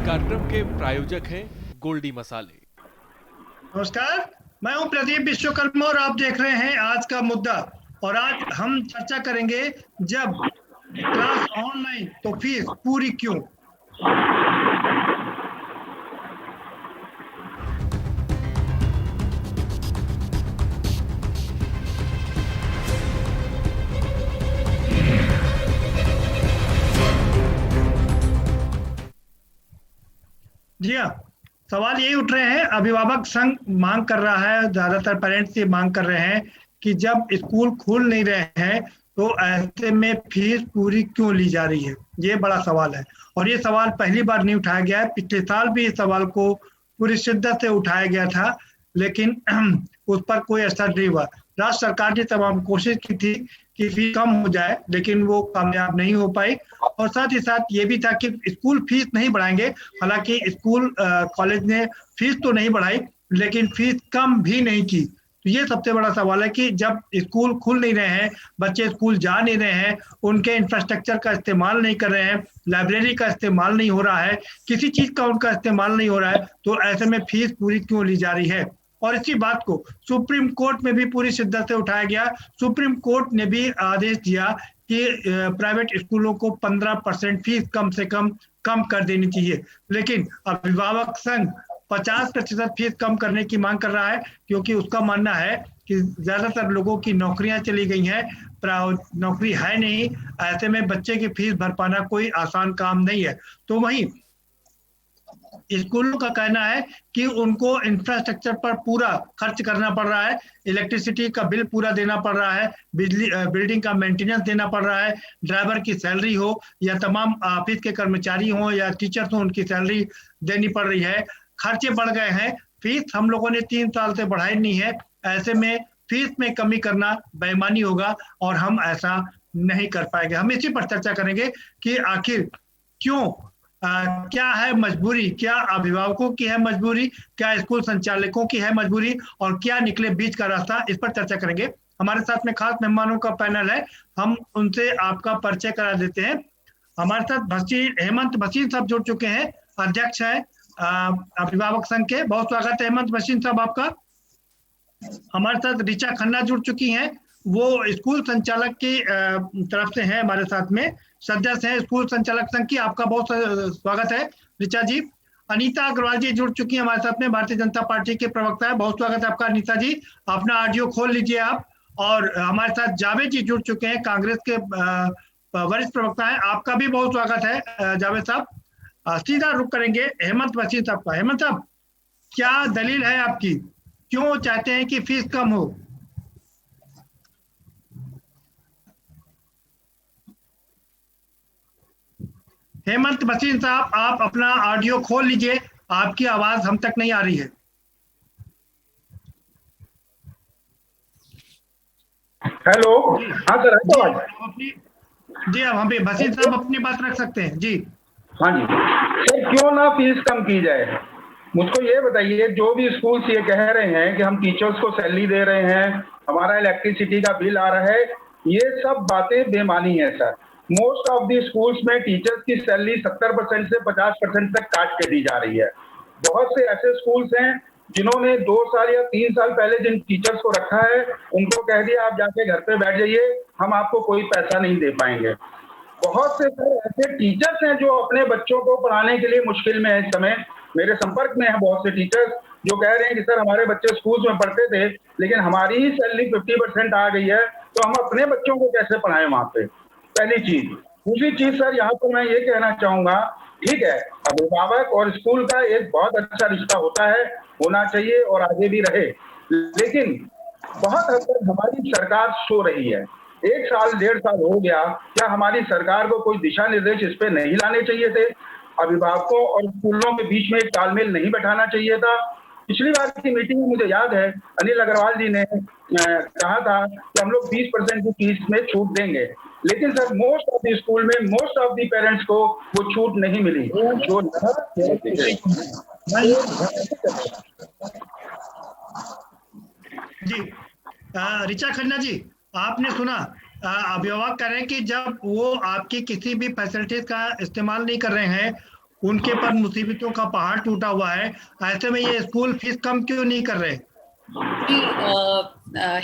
कार्यक्रम के प्रायोजक हैं गोल्डी मसाले। नमस्कार, मैं हूं प्रदीप विश्वकर्मा और आप देख रहे हैं आज का मुद्दा। और आज हम चर्चा करेंगे, जब क्लास ऑनलाइन तो फीस पूरी क्यों। जी हाँ, सवाल यही उठ रहे हैं। अभिभावक संघ मांग कर रहा है, ज्यादातर पेरेंट्स ये मांग कर रहे हैं कि जब स्कूल खुल नहीं रहे हैं तो ऐसे में फीस पूरी क्यों ली जा रही है। ये बड़ा सवाल है और ये सवाल पहली बार नहीं उठाया गया है। पिछले साल भी इस सवाल को पूरी शिद्दत से उठाया गया था, लेकिन उस पर कोई असर नहीं हुआ। राज्य सरकार ने तमाम कोशिश की थी कि फीस कम हो जाए, लेकिन वो कामयाब नहीं हो पाई। और साथ ही साथ ये भी था कि स्कूल फीस नहीं बढ़ाएंगे। हालांकि स्कूल कॉलेज ने फीस तो नहीं बढ़ाई, लेकिन फीस कम भी नहीं की। तो ये सबसे बड़ा सवाल है कि जब स्कूल खुल नहीं रहे हैं, बच्चे स्कूल जा नहीं रहे हैं, उनके इंफ्रास्ट्रक्चर का इस्तेमाल नहीं कर रहे हैं, लाइब्रेरी का इस्तेमाल नहीं हो रहा है, किसी चीज का उनका इस्तेमाल नहीं हो रहा है, तो ऐसे में फीस पूरी क्यों ली जा रही है। और इसी बात को सुप्रीम कोर्ट में भी पूरी शिद्दत से उठाया गया। सुप्रीम कोर्ट ने भी आदेश दिया कि प्राइवेट स्कूलों को 15% फीस कम से कम कर देनी चाहिए। लेकिन अभिभावक संघ 50% फीस कम करने की मांग कर रहा है, क्योंकि उसका मानना है कि ज्यादातर लोगों की नौकरियां चली गई हैं, नौकरी है नहीं। ऐसे में बच्चे की फीस भर पाना कोई आसान काम नहीं है। तो वहीं स्कूलों का कहना है कि उनको इंफ्रास्ट्रक्चर पर पूरा खर्च करना पड़ रहा है, इलेक्ट्रिसिटी का बिल पूरा देना पड़ रहा है, बिजली बिल्डिंग का मेंटेनेंस देना पड़ रहा है, ड्राइवर की सैलरी हो या तमाम ऑफिस के कर्मचारी हो या टीचर्स हो, उनकी सैलरी देनी पड़ रही है। खर्चे बढ़ गए हैं। फीस हम लोगों ने 3 साल से बढ़ाई नहीं है। ऐसे में फीस में कमी करना बेईमानी होगा और हम ऐसा नहीं कर पाएंगे। हम इसी पर चर्चा करेंगे कि आखिर क्यों, क्या है मजबूरी, क्या अभिभावकों की है मजबूरी, क्या स्कूल संचालकों की है मजबूरी, और क्या निकले बीच का रास्ता। इस पर चर्चा करेंगे। हमारे साथ में खास मेहमानों का पैनल है, हम उनसे आपका परिचय करा देते हैं। हमारे साथ हेमंत भसीन साहब जुड़ चुके हैं, अध्यक्ष है अभिभावक संघ के। बहुत स्वागत है हेमंत भसीन साहब आपका। हमारे साथ ऋचा खन्ना जुड़ चुकी हैं, वो स्कूल संचालक की तरफ से हैं, हमारे साथ में सदस्य हैं स्कूल संचालक संघ की। आपका बहुत स्वागत है ऋचा जी। अनीता अग्रवाल जी जुड़ चुकी हैं हमारे साथ में, भारतीय जनता पार्टी के प्रवक्ता है। बहुत स्वागत है आपका अनीता जी। अपना ऑडियो खोल लीजिए आप। और हमारे साथ जावेद जी जुड़ चुके हैं, कांग्रेस के वरिष्ठ प्रवक्ता है। आपका भी बहुत स्वागत है जावेद साहब। सीधा रुख करेंगे हेमंत भसीन साहब का। हेमंत साहब, क्या दलील है आपकी, क्यों चाहते हैं कि फीस कम हो। हेमंत भसीन साहब, आप अपना ऑडियो खोल लीजिए, आपकी आवाज हम तक नहीं आ रही है। हेलो, हाँ सर, जी अब हम भसीन साहब अपनी बात रख सकते हैं जी। हाँ जी सर, क्यों ना फीस कम की जाए। मुझको ये बताइए, जो भी स्कूल्स ये कह रहे हैं कि हम टीचर्स को सैलरी दे रहे हैं, हमारा इलेक्ट्रिसिटी का बिल आ रहा है, ये सब बातें बेमानी है sir. Most of the schools में टीचर्स की सैलरी 70% से 50% तक काट के दी जा रही है। बहुत से ऐसे स्कूल्स हैं जिन्होंने 2 साल या 3 साल पहले जिन टीचर्स को रखा है, उनको कह दिया आप जाके घर पे बैठ जाइए, हम आपको कोई पैसा नहीं दे पाएंगे। बहुत से सर ऐसे टीचर्स हैं जो अपने बच्चों को पढ़ाने के लिए मुश्किल में है। इस समय मेरे संपर्क में है बहुत से टीचर्स जो कह रहे हैं कि सर हमारे बच्चे स्कूल में पढ़ते थे, लेकिन हमारी ही सैलरी 50% आ गई है, तो हम अपने बच्चों को कैसे पढ़ाएं वहां पे। पहली चीज। दूसरी चीज सर, यहाँ पर मैं ये कहना चाहूंगा, ठीक है, अभिभावक और स्कूल का एक बहुत अच्छा रिश्ता होता है, होना चाहिए और आगे भी रहे, लेकिन बहुत हद तक हमारी सरकार सो रही है। 1 साल 1.5 साल हो गया, क्या हमारी सरकार को कोई दिशा निर्देश इस पे नहीं लाने चाहिए थे? अभिभावकों और स्कूलों के बीच में एक तालमेल नहीं बैठाना चाहिए था? पिछली बार की मीटिंग में मुझे याद है अनिल अग्रवाल जी ने कहा था कि हम लोग 20% की फीस में छूट देंगे, लेकिन sir most of the school में मोस्ट ऑफ द पेरेंट्स को वो छूट नहीं मिली। जो जी ऋचा खन्ना जी, आपने सुना, अभिभावक कह रहे हैं कि जब वो आपकी किसी भी फैसिलिटीज का इस्तेमाल नहीं कर रहे हैं, उनके पर मुसीबतों का पहाड़ टूटा हुआ है। ऐसे में ये स्कूल फीस कम क्यों नहीं कर रहे? जी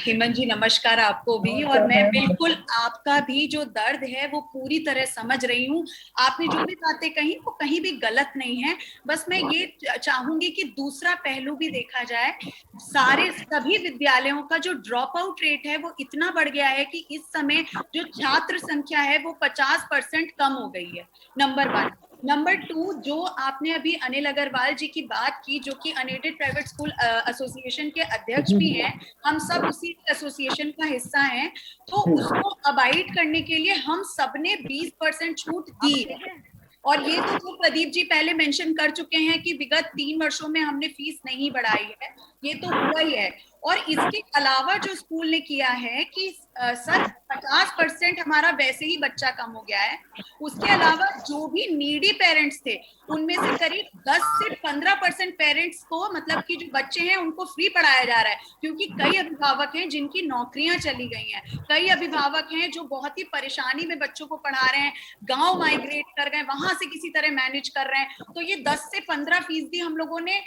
हेमंत जी, नमस्कार आपको भी। और मैं बिल्कुल आपका भी जो दर्द है वो पूरी तरह समझ रही हूँ। आपने जो भी बातें कही वो कहीं भी गलत नहीं है। बस मैं ये चाहूंगी कि दूसरा पहलू भी देखा जाए। सभी विद्यालयों का जो ड्रॉप आउट रेट है वो इतना बढ़ गया है कि इस समय जो छात्र संख्या है वो 50% कम हो गई है। नंबर 1। नंबर 2, जो आपने अभी अनिल अग्रवाल जी की बात की, जो कि अनएडेड प्राइवेट स्कूल एसोसिएशन के अध्यक्ष भी हैं, हम सब उसी एसोसिएशन का हिस्सा हैं, तो उसको अबाइड करने के लिए हम सबने 20% छूट दी है। और ये तो जो प्रदीप जी पहले मेंशन कर चुके हैं कि विगत 3 वर्षों में हमने फीस नहीं बढ़ाई है, ये तो हुआ ही है। और इसके अलावा जो स्कूल ने किया है कि सर 50% हमारा वैसे ही बच्चा कम हो गया है। उसके अलावा जो भी नीडी पेरेंट्स थे उनमें से करीब 10 से 15% पेरेंट्स को, मतलब कि जो बच्चे हैं उनको फ्री पढ़ाया जा रहा है, क्योंकि कई अभिभावक हैं जिनकी नौकरियां चली गई हैं, कई अभिभावक हैं जो बहुत ही परेशानी में बच्चों को पढ़ा रहे हैं, गांव माइग्रेट कर गए, वहां से किसी तरह मैनेज कर रहे हैं। तो ये 10 से 15% हम लोगों ने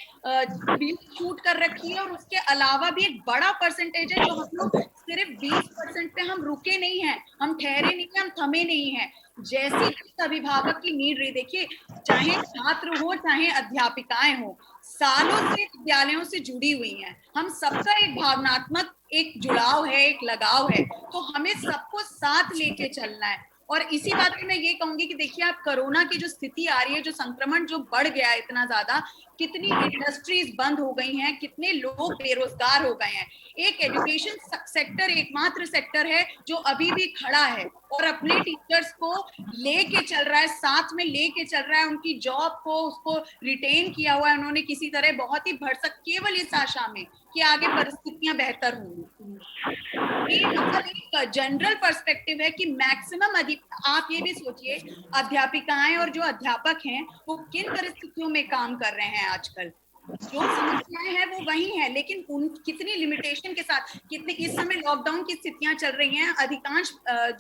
छूट कर रखी है। और उसके अलावा भी एक बड़ा परसेंटेज है जो हम लोग सिर्फ 20% पे हम रुके नहीं हैं, हम ठहरे नहीं हैं, हम थमे नहीं हैं। जैसी अभिभावक की नीड रही, देखिए चाहे छात्र हो चाहे अध्यापिकाएं हो, सालों से विद्यालयों से जुड़ी हुई हैं, हम सबका एक भावनात्मक एक जुड़ाव है, एक लगाव है, तो हमें सबको साथ लेके चलना है। और इसी बात में मैं ये कहूंगी कि देखिए आप कोरोना की जो स्थिति आ रही है, जो संक्रमण जो बढ़ गया है इतना ज्यादा, कितनी इंडस्ट्रीज बंद हो गई हैं, कितने लोग बेरोजगार हो गए हैं। एक एजुकेशन सेक्टर एकमात्र सेक्टर है जो अभी भी खड़ा है और अपने टीचर्स को लेके चल रहा है, साथ में लेके चल रहा है, उनकी जॉब को उसको रिटेन किया हुआ है उन्होंने किसी तरह, बहुत ही भरसक, केवल इस आशा में कि आगे परिस्थितियां बेहतर होंगी। ये मतलब एक जनरल पर्सपेक्टिव है कि मैक्सिमम आप ये भी सोचिए अध्यापिकाएं और जो अध्यापक हैं वो किन परिस्थितियों में काम कर रहे हैं आजकल। जो समस्याएं हैं वो वही हैं, लेकिन उन कितनी लिमिटेशन के साथ, कितने इस समय लॉकडाउन की स्थितियां चल रही हैं। अधिकांश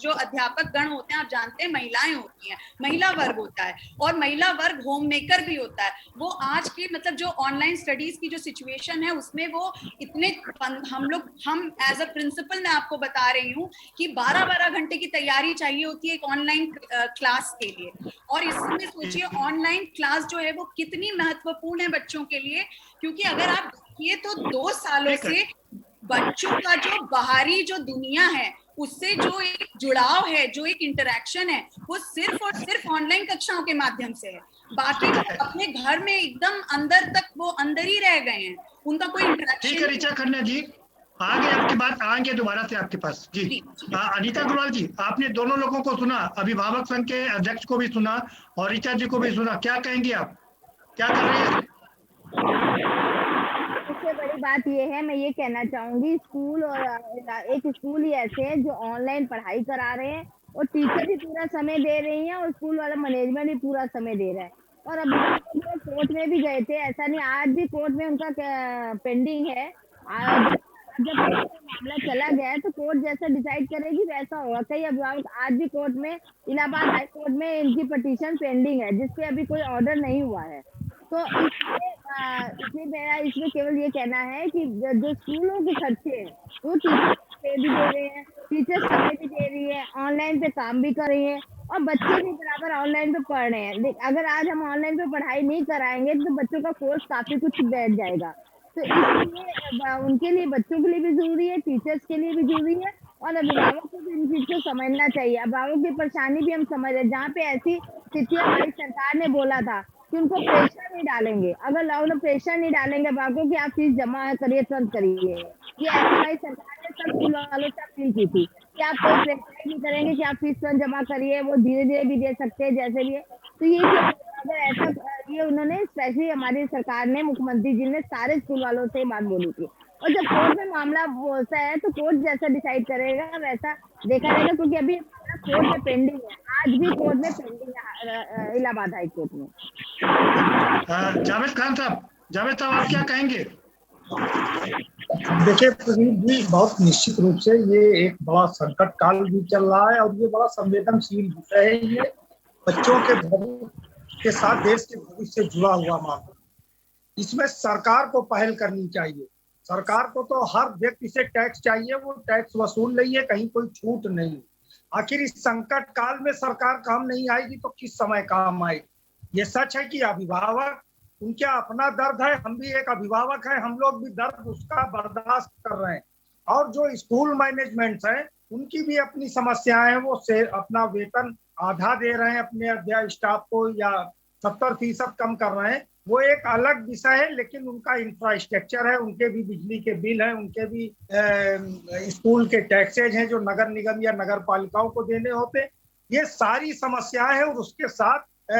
जो अध्यापक गण होते हैं, आप जानते हैं महिलाएं होती हैं, महिला वर्ग होता है, और महिला वर्ग होम मेकर भी होता है। वो आज की मतलब जो ऑनलाइन स्टडीज की जो सिचुएशन है उसमें वो इतने, हम एज अ प्रिंसिपल मैं आपको बता रही हूँ कि 12-12 घंटे की तैयारी चाहिए होती है एक ऑनलाइन क्लास के लिए। और इस समय सोचिए ऑनलाइन क्लास जो है वो कितनी महत्वपूर्ण है बच्चों के लिए, क्योंकि अगर आप देखिए तो 2 सालों से बच्चों का जो बाहरी जो दुनिया है उससे जो एक जुड़ाव है, जो एक इंटरेक्शन है, वो सिर्फ और सिर्फ ऑनलाइन कक्षाओं के माध्यम से है। बाकी अपने घर में एकदम अंदर तक वो अंदर ही रह गए हैं, उनका कोई इंटरेक्शन। ठीक है ऋचा खन्ना जी, आगे आपकी बात आएंगे दोबारा से आपके पास जी। अनीता अग्रवाल जी, आपने दोनों लोगों को सुना, अभिभावक संघ के अध्यक्ष को भी सुना और ऋचा जी को भी सुना, क्या कहेंगे आप, क्या कर रहे हैं? सबसे बड़ी बात ये है, मैं ये कहना चाहूंगी, स्कूल और एक स्कूल ही ऐसे हैं जो ऑनलाइन पढ़ाई करा रहे हैं और टीचर भी पूरा समय दे रही हैं और स्कूल वाला मैनेजमेंट भी पूरा समय दे रहा है। और अभी कोर्ट में भी गए थे, ऐसा नहीं, आज भी कोर्ट में उनका पेंडिंग है। जब मामला चला गया है तो कोर्ट जैसा डिसाइड करेगी वैसा होगा। कई अभिभावक आज भी कोर्ट में, इलाहाबाद हाई कोर्ट में इनकी पिटीशन पेंडिंग है जिसपे अभी कोई ऑर्डर नहीं हुआ है। तो इसमें मेरा इसमें केवल ये कहना है कि जो स्कूलों के खर्चे हैं वो टीचर पे भी दे रहे हैं, टीचर समय भी दे रही है, ऑनलाइन पे काम भी कर रही है और बच्चे भी बराबर ऑनलाइन पे पढ़ रहे हैं। अगर आज हम ऑनलाइन पे पढ़ाई नहीं कराएंगे तो बच्चों का कोर्स काफी कुछ बैठ जाएगा। तो इसलिए उनके लिए, बच्चों के लिए भी जरूरी है, टीचर्स के लिए भी जरूरी है और अभिभावक को भी इन चीज को समझना चाहिए। अभिभावक की परेशानी भी हम समझ रहे हैं। जहाँ पे ऐसी स्थिति हमारी सरकार ने बोला था कि उनको प्रेशर नहीं डालेंगे, अगर लॉकडाउन प्रेशर नहीं डालेंगे अभिभावकों की, आप फीस जमा करिए, तुरंत करिए, ये ऐसी हमारी सरकार ने सब स्कूल वालों से अपील की थी कि आप कोई प्रेशर नहीं करेंगे कि आप फीस तुरंत जमा करिए, वो धीरे धीरे भी दे सकते हैं जैसे भी है। तो ये अगर ऐसा, ये उन्होंने स्पेशली हमारी सरकार ने, मुख्यमंत्री जी ने सारे स्कूल वालों से बात बोली थी। और जब कोर्ट में मामला होता है तो कोर्ट जैसा डिसाइड करेगा वैसा देखा जाएगा, क्योंकि अभी कोर्ट में पेंडिंग है, आज भी कोर्ट में पेंडिंग है इलाहाबाद हाई कोर्ट में। जावेद खान साहब, जावेद साहब आप क्या कहेंगे? देखिए प्रदीप जी, बहुत निश्चित रूप से ये एक बड़ा संकट काल भी चल रहा है और ये बड़ा संवेदनशील विषय है। ये बच्चों के भविष्य के साथ देश के ऑफिस से जुड़ा हुआ मामला। इसमें सरकार को पहल करनी चाहिए। सरकार को तो हर व्यक्ति से टैक्स चाहिए, वो टैक्स वसूल रही है, कहीं कोई छूट नहीं। आखिर इस संकट काल में सरकार काम नहीं आएगी तो किस समय काम आएगी। ये सच है कि अभिभावक, उनका अपना दर्द है, हम भी एक अभिभावक हैं, हम लोग भी दर्द उसका बर्दाश्त कर रहे हैं। और जो स्कूल मैनेजमेंट है उनकी भी अपनी समस्याएं हैं, वो से अपना वेतन आधा दे रहे हैं अपने अध्यापक स्टाफ को या 70% कम कर रहे हैं, वो एक अलग विषय है। लेकिन उनका इंफ्रास्ट्रक्चर है, उनके भी बिजली के बिल हैं, उनके भी स्कूल के टैक्सेज हैं जो नगर निगम या नगर पालिकाओं को देने होते। ये सारी समस्याएं हैं और उसके साथ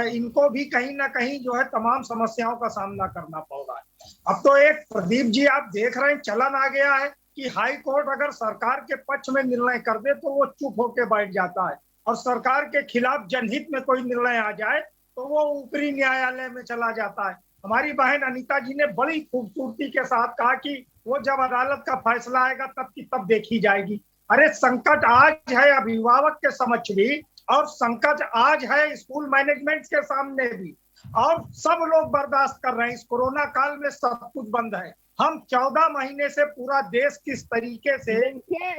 इनको भी कहीं ना कहीं जो है तमाम समस्याओं का सामना करना पड़ रहा है। अब तो एक प्रदीप जी आप देख रहे हैं चलन आ गया है कि हाई कोर्ट अगर सरकार के पक्ष में निर्णय कर दे तो वो चुप होकर बैठ जाता है, और सरकार के खिलाफ जनहित में कोई निर्णय आ जाए तो वो ऊपरी न्यायालय में चला जाता है। हमारी बहन अनीता जी ने बड़ी खूबसूरती के साथ कहा कि वो जब अदालत का फैसला आएगा तब की तब देखी जाएगी। अरे संकट आज है अभिभावक के समक्ष भी, और संकट आज है स्कूल मैनेजमेंट के सामने भी, और सब लोग बर्दाश्त कर रहे हैं। इस कोरोना काल में सब कुछ बंद है। हम 14 महीने से पूरा देश किस तरीके से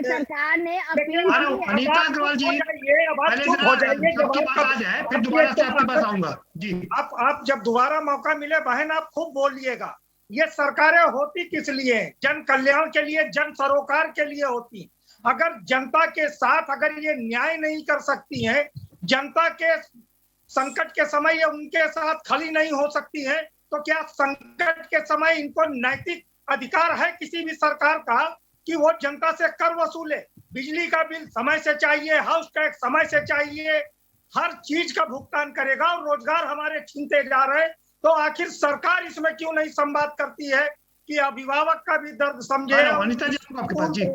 सरकार ने अनीता अग्रवाल जी, फिर दोबारा से आपके पास आऊंगा जी। आप जब दोबारा मौका मिले बहन आप खूब बोलिएगा। ये सरकारें होती किस लिए? जन कल्याण के लिए, जन सरोकार के लिए होती। अगर जनता के साथ अगर ये न्याय नहीं कर सकती हैं, जनता के संकट के समय ये उनके साथ खड़ी नहीं हो सकती हैं, तो क्या संकट के समय इनको नैतिक अधिकार है किसी भी सरकार का कि वो जनता से कर वसूले? बिजली का बिल समय से चाहिए, हाउस टैक्स समय से चाहिए, हर चीज का भुगतान करेगा, और रोजगार हमारे छीनते जा रहे। तो आखिर सरकार इसमें क्यों नहीं संवाद करती है कि अभिभावक का भी दर्द समझे? अनीता जी आपके पास जी,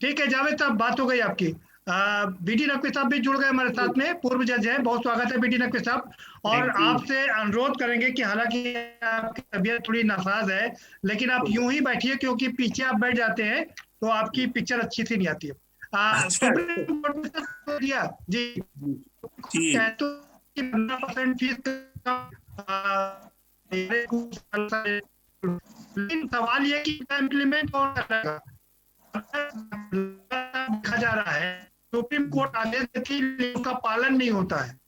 ठीक है जावेद साहब, बात हो गई आपकी। बीडी नकवी साहब भी जुड़ गए हमारे साथ में, पूर्व जज हैं। बहुत स्वागत है बीडी नकवी साहब। और आपसे अनुरोध करेंगे कि हालांकि आपकी तबीयत थोड़ी नासाज है, लेकिन आप यूं ही बैठिए, क्योंकि पीछे आप बैठ जाते हैं तो आपकी पिक्चर अच्छी सी नहीं आती है। सुप्रीम कोर्ट ने दिया जी 15% फीस, लेकिन सवाल ये कि इम्प्लीमेंट कौन करेगा? देखा जा रहा है सुप्रीम कोर्ट आदेश की उसका पालन नहीं होता है।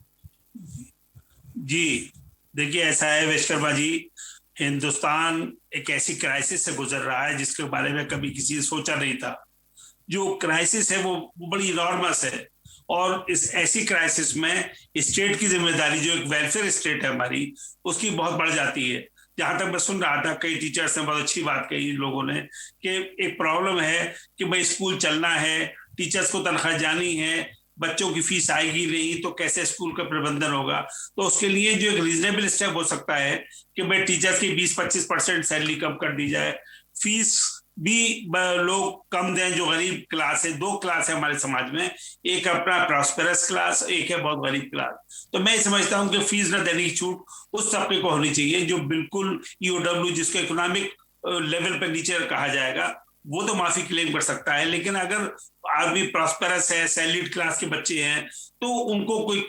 जी देखिए, ऐसा है विश्वकर्मा जी, हिंदुस्तान एक ऐसी क्राइसिस से गुजर रहा है जिसके बारे में कभी किसी ने सोचा नहीं था। जो क्राइसिस है वो बड़ी इनॉर्मस है, और इस ऐसी क्राइसिस में स्टेट की जिम्मेदारी, जो एक वेलफेयर स्टेट है हमारी, उसकी बहुत बढ़ जाती है। जहां तक मैं सुन रहा था, कई टीचर्स ने बहुत अच्छी बात कही लोगों ने कि एक प्रॉब्लम है कि भाई स्कूल चलना है, टीचर्स को तनख्वाह जानी है, बच्चों की फीस आएगी नहीं तो कैसे स्कूल का प्रबंधन होगा। तो उसके लिए जो एक रीजनेबल स्टेप हो सकता है कि भाई टीचर्स की 20-25% सैलरी कम कर दी जाए, फीस भी लोग कम दें जो गरीब क्लास है। 2 क्लास है हमारे समाज में, एक अपना प्रॉस्पेरस क्लास, एक है बहुत गरीब क्लास। तो मैं समझता हूं कि फीस न देने की छूट उस तबके को होनी चाहिए जो बिल्कुल ईओडब्ल्यू, जिसको इकोनॉमिक लेवल पर नीचे कहा जाएगा, वो तो माफी क्लेम कर सकता है। लेकिन अगर आदमी प्रॉस्पेरस है, सैलरीड क्लास के बच्चे हैं, तो उनको कोई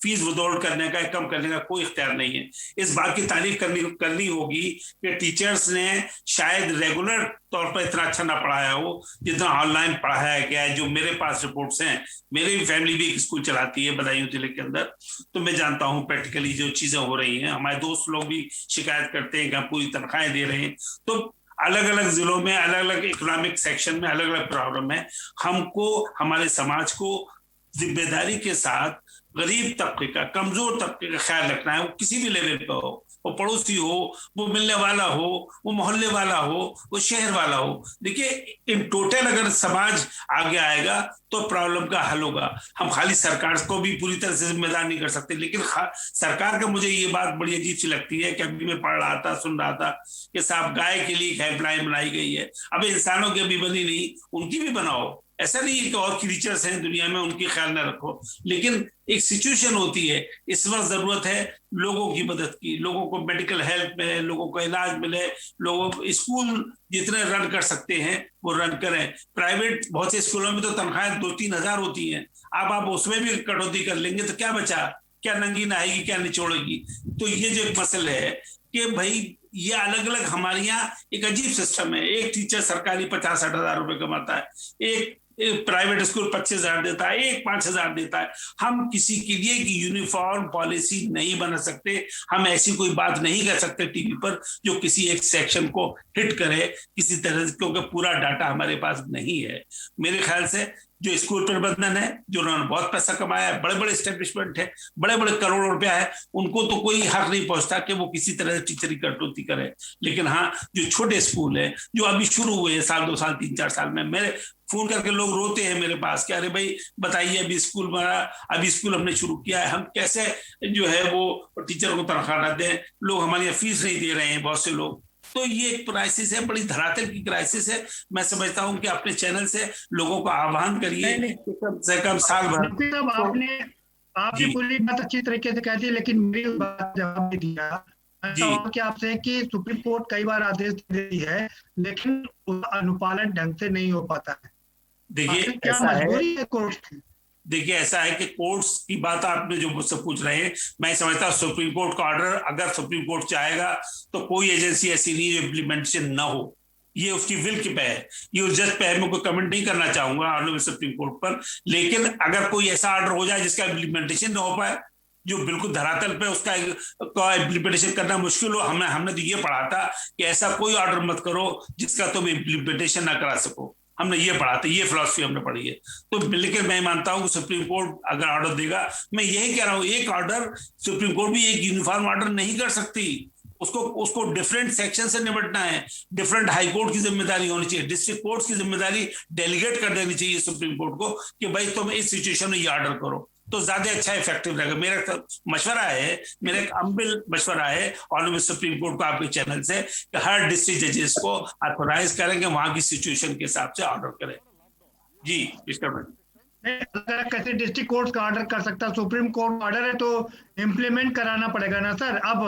फीस विदड्रॉ करने का, कम करने का कोई इख्तियार नहीं है। इस बात की तारीफ करनी होगी कि टीचर्स ने शायद रेगुलर तौर पर इतना अच्छा ना पढ़ाया हो जितना ऑनलाइन पढ़ाया गया है। जो मेरे पास रिपोर्ट्स हैं, मेरी फैमिली भी एक स्कूल चलाती है बदायूं जिले के अंदर, तो मैं जानता हूँ प्रैक्टिकली जो चीजें हो रही हैं। हमारे दोस्त लोग भी शिकायत करते हैं कि हम पूरी तनख्वाहें दे रहे हैं। तो अलग अलग जिलों में, अलग अलग इकोनॉमिक सेक्शन में अलग अलग प्रॉब्लम है। हमको, हमारे समाज को जिम्मेदारी के साथ गरीब तबके का, कमजोर तबके का ख्याल रखना है। वो किसी भी लेवल पर हो, वो पड़ोसी हो, वो मिलने वाला हो, वो मोहल्ले वाला हो, वो शहर वाला हो। देखिए, इन टोटल अगर समाज आगे आएगा तो प्रॉब्लम का हल होगा। हम खाली सरकार को भी पूरी तरह से जिम्मेदार नहीं कर सकते। लेकिन सरकार का मुझे ये बात बड़ी अजीब सी लगती है कि अभी मैं पढ़ रहा था, सुन रहा था कि साहब गाय के लिए हेल्पलाइन बनाई गई है। अब इंसानों की अभी बनी नहीं, उनकी भी बनाओ। ऐसा नहीं है कि और क्रीचर्स हैं दुनिया में, उनकी ख्याल न रखो, लेकिन एक सिचुएशन होती है। इस वक्त जरूरत है लोगों की मदद की, लोगों को मेडिकल हेल्प मिले, लोगों को इलाज मिले, लोगों स्कूल जितने रन कर सकते हैं वो रन करें। प्राइवेट बहुत से स्कूलों में तो तनख्वाहें 2-3 हजार होती हैं। अब आप उसमें भी कटौती कर लेंगे तो क्या बचा? क्या नंगी नहाएगी, क्या निचोड़ेगी। तो ये जो एक मसला है कि भाई ये अलग अलग हमारे यहाँ एक अजीब सिस्टम है। एक टीचर सरकारी 50-60 हजार रुपए कमाता है, एक प्राइवेट स्कूल 25,000 देता है, एक 5,000 देता है। हम किसी के लिए यूनिफॉर्म पॉलिसी नहीं बना सकते, हम ऐसी कोई बात नहीं कर सकते टीवी पर जो किसी एक सेक्शन को हिट करे किसी तरह से, क्योंकि पूरा डाटा हमारे पास नहीं है। मेरे ख्याल से जो स्कूल प्रबंधन है, जो उन्होंने बहुत पैसा कमाया है, बड़े बड़े स्टैब्लिशमेंट है, बड़े बड़े करोड़ों रुपया है, उनको तो कोई हक नहीं पहुंचता कि वो किसी तरह से टीचर की कटौती करे। लेकिन हाँ, जो छोटे स्कूल है जो अभी शुरू हुए हैं, 1 साल 2 साल 3-4 साल में, मेरे फोन करके लोग रोते हैं मेरे पास कि अरे भाई बताइए, अभी स्कूल हमने शुरू किया है, हम कैसे जो है वो टीचर को तनख्वाह दें, लोग हमारे यहाँ फीस नहीं दे रहे हैं बहुत से लोग। तो ये एक क्राइसिस है, बड़ी धरातल की क्राइसिस है। मैं समझता हूं कि अपने चैनल से लोगों को आह्वान करिए, कम से कम साल भर। आपने पूरी बात अच्छी तरीके से कह दी, लेकिन मेरी बात जवाब नहीं दिया। कि आपसे कि सुप्रीम कोर्ट कई बार आदेश दे रही है, लेकिन उसका अनुपालन ढंग से नहीं हो पाता है। देखिए क्या मजबूरी है कोर्ट की? देखिए ऐसा है कि कोर्ट्स की बात आपने जो मुझसे पूछ रहे हैं, मैं समझता हूँ सुप्रीम कोर्ट का ऑर्डर अगर सुप्रीम कोर्ट चाहेगा तो कोई एजेंसी ऐसी नहीं जो इम्प्लीमेंटेशन ना हो, ये उसकी विल की पे है, ये उस जज पे है। मैं कोई कमेंट नहीं करना चाहूंगा ऑनरेबल सुप्रीम कोर्ट पर, लेकिन अगर कोई ऐसा ऑर्डर हो जाए जिसका इम्प्लीमेंटेशन ना हो पाए, जो बिल्कुल धरातल पे उसका इम्प्लीमेंटेशन करना मुश्किल हो, हमने तो ये पढ़ा था कि ऐसा कोई ऑर्डर मत करो जिसका तुम इम्प्लीमेंटेशन ना करा सको। हमने ये पढ़ा था, ये फिलॉसफी हमने पढ़ी है। तो लेकिन मैं मानता हूं कि सुप्रीम कोर्ट अगर ऑर्डर देगा, मैं यही कह रहा हूं, एक ऑर्डर सुप्रीम कोर्ट भी एक यूनिफॉर्म ऑर्डर नहीं कर सकती, उसको डिफरेंट सेक्शन से निपटना है। डिफरेंट हाई कोर्ट की जिम्मेदारी होनी चाहिए, डिस्ट्रिक्ट कोर्ट की जिम्मेदारी डेलीगेट कर देनी चाहिए सुप्रीम कोर्ट को कि भाई तुम इस सिचुएशन में ये ऑर्डर करो, तो ज्यादा अच्छा इफेक्टिव रहेगा। मेरा मशवरा है, मेरा एक अम्बिल मशवरा है ऑनरेबल सुप्रीम कोर्ट को आपके चैनल से कि हर डिस्ट्रिक्ट जजेस को ऑथोराइज करेंगे, वहां की सिचुएशन के हिसाब से ऑर्डर करें। जी मिस्टर कैसे डिस्ट्रिक्ट कोर्ट का ऑर्डर कर सकता? सुप्रीम कोर्ट ऑर्डर है तो इम्प्लीमेंट कराना पड़ेगा ना सर। अब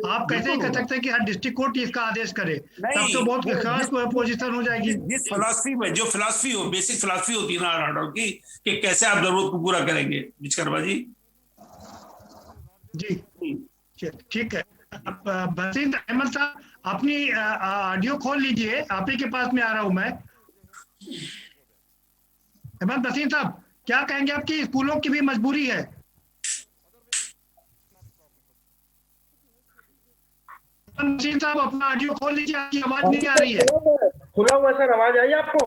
आप कैसे ही कर सकते हैं कि हर डिस्ट्रिक्ट कोर्ट इसका आदेश करे? तब तो बहुत खास पोजीशन हो जाएगी। जिस फिलॉसफी में जो फिलॉसफी हो, बेसिक फिलॉसफी होती है ना ऑर्डर की, कि कैसे आप जरूरत को पूरा करेंगे। विश्वकर्मा जी जी ठीक है। बसीर अहमद साहब अपनी ऑडियो खोल लीजिए, आप ही के पास में आ रहा हूं मैं। अहमद बसीर साहब क्या कहेंगे? आपकी स्कूलों की भी मजबूरी है। बसीर साहब अपना ऑडियो खोल लीजिए, आपकी आवाज नहीं आ रही है। खुला हुआ सर, आवाज आई आपको?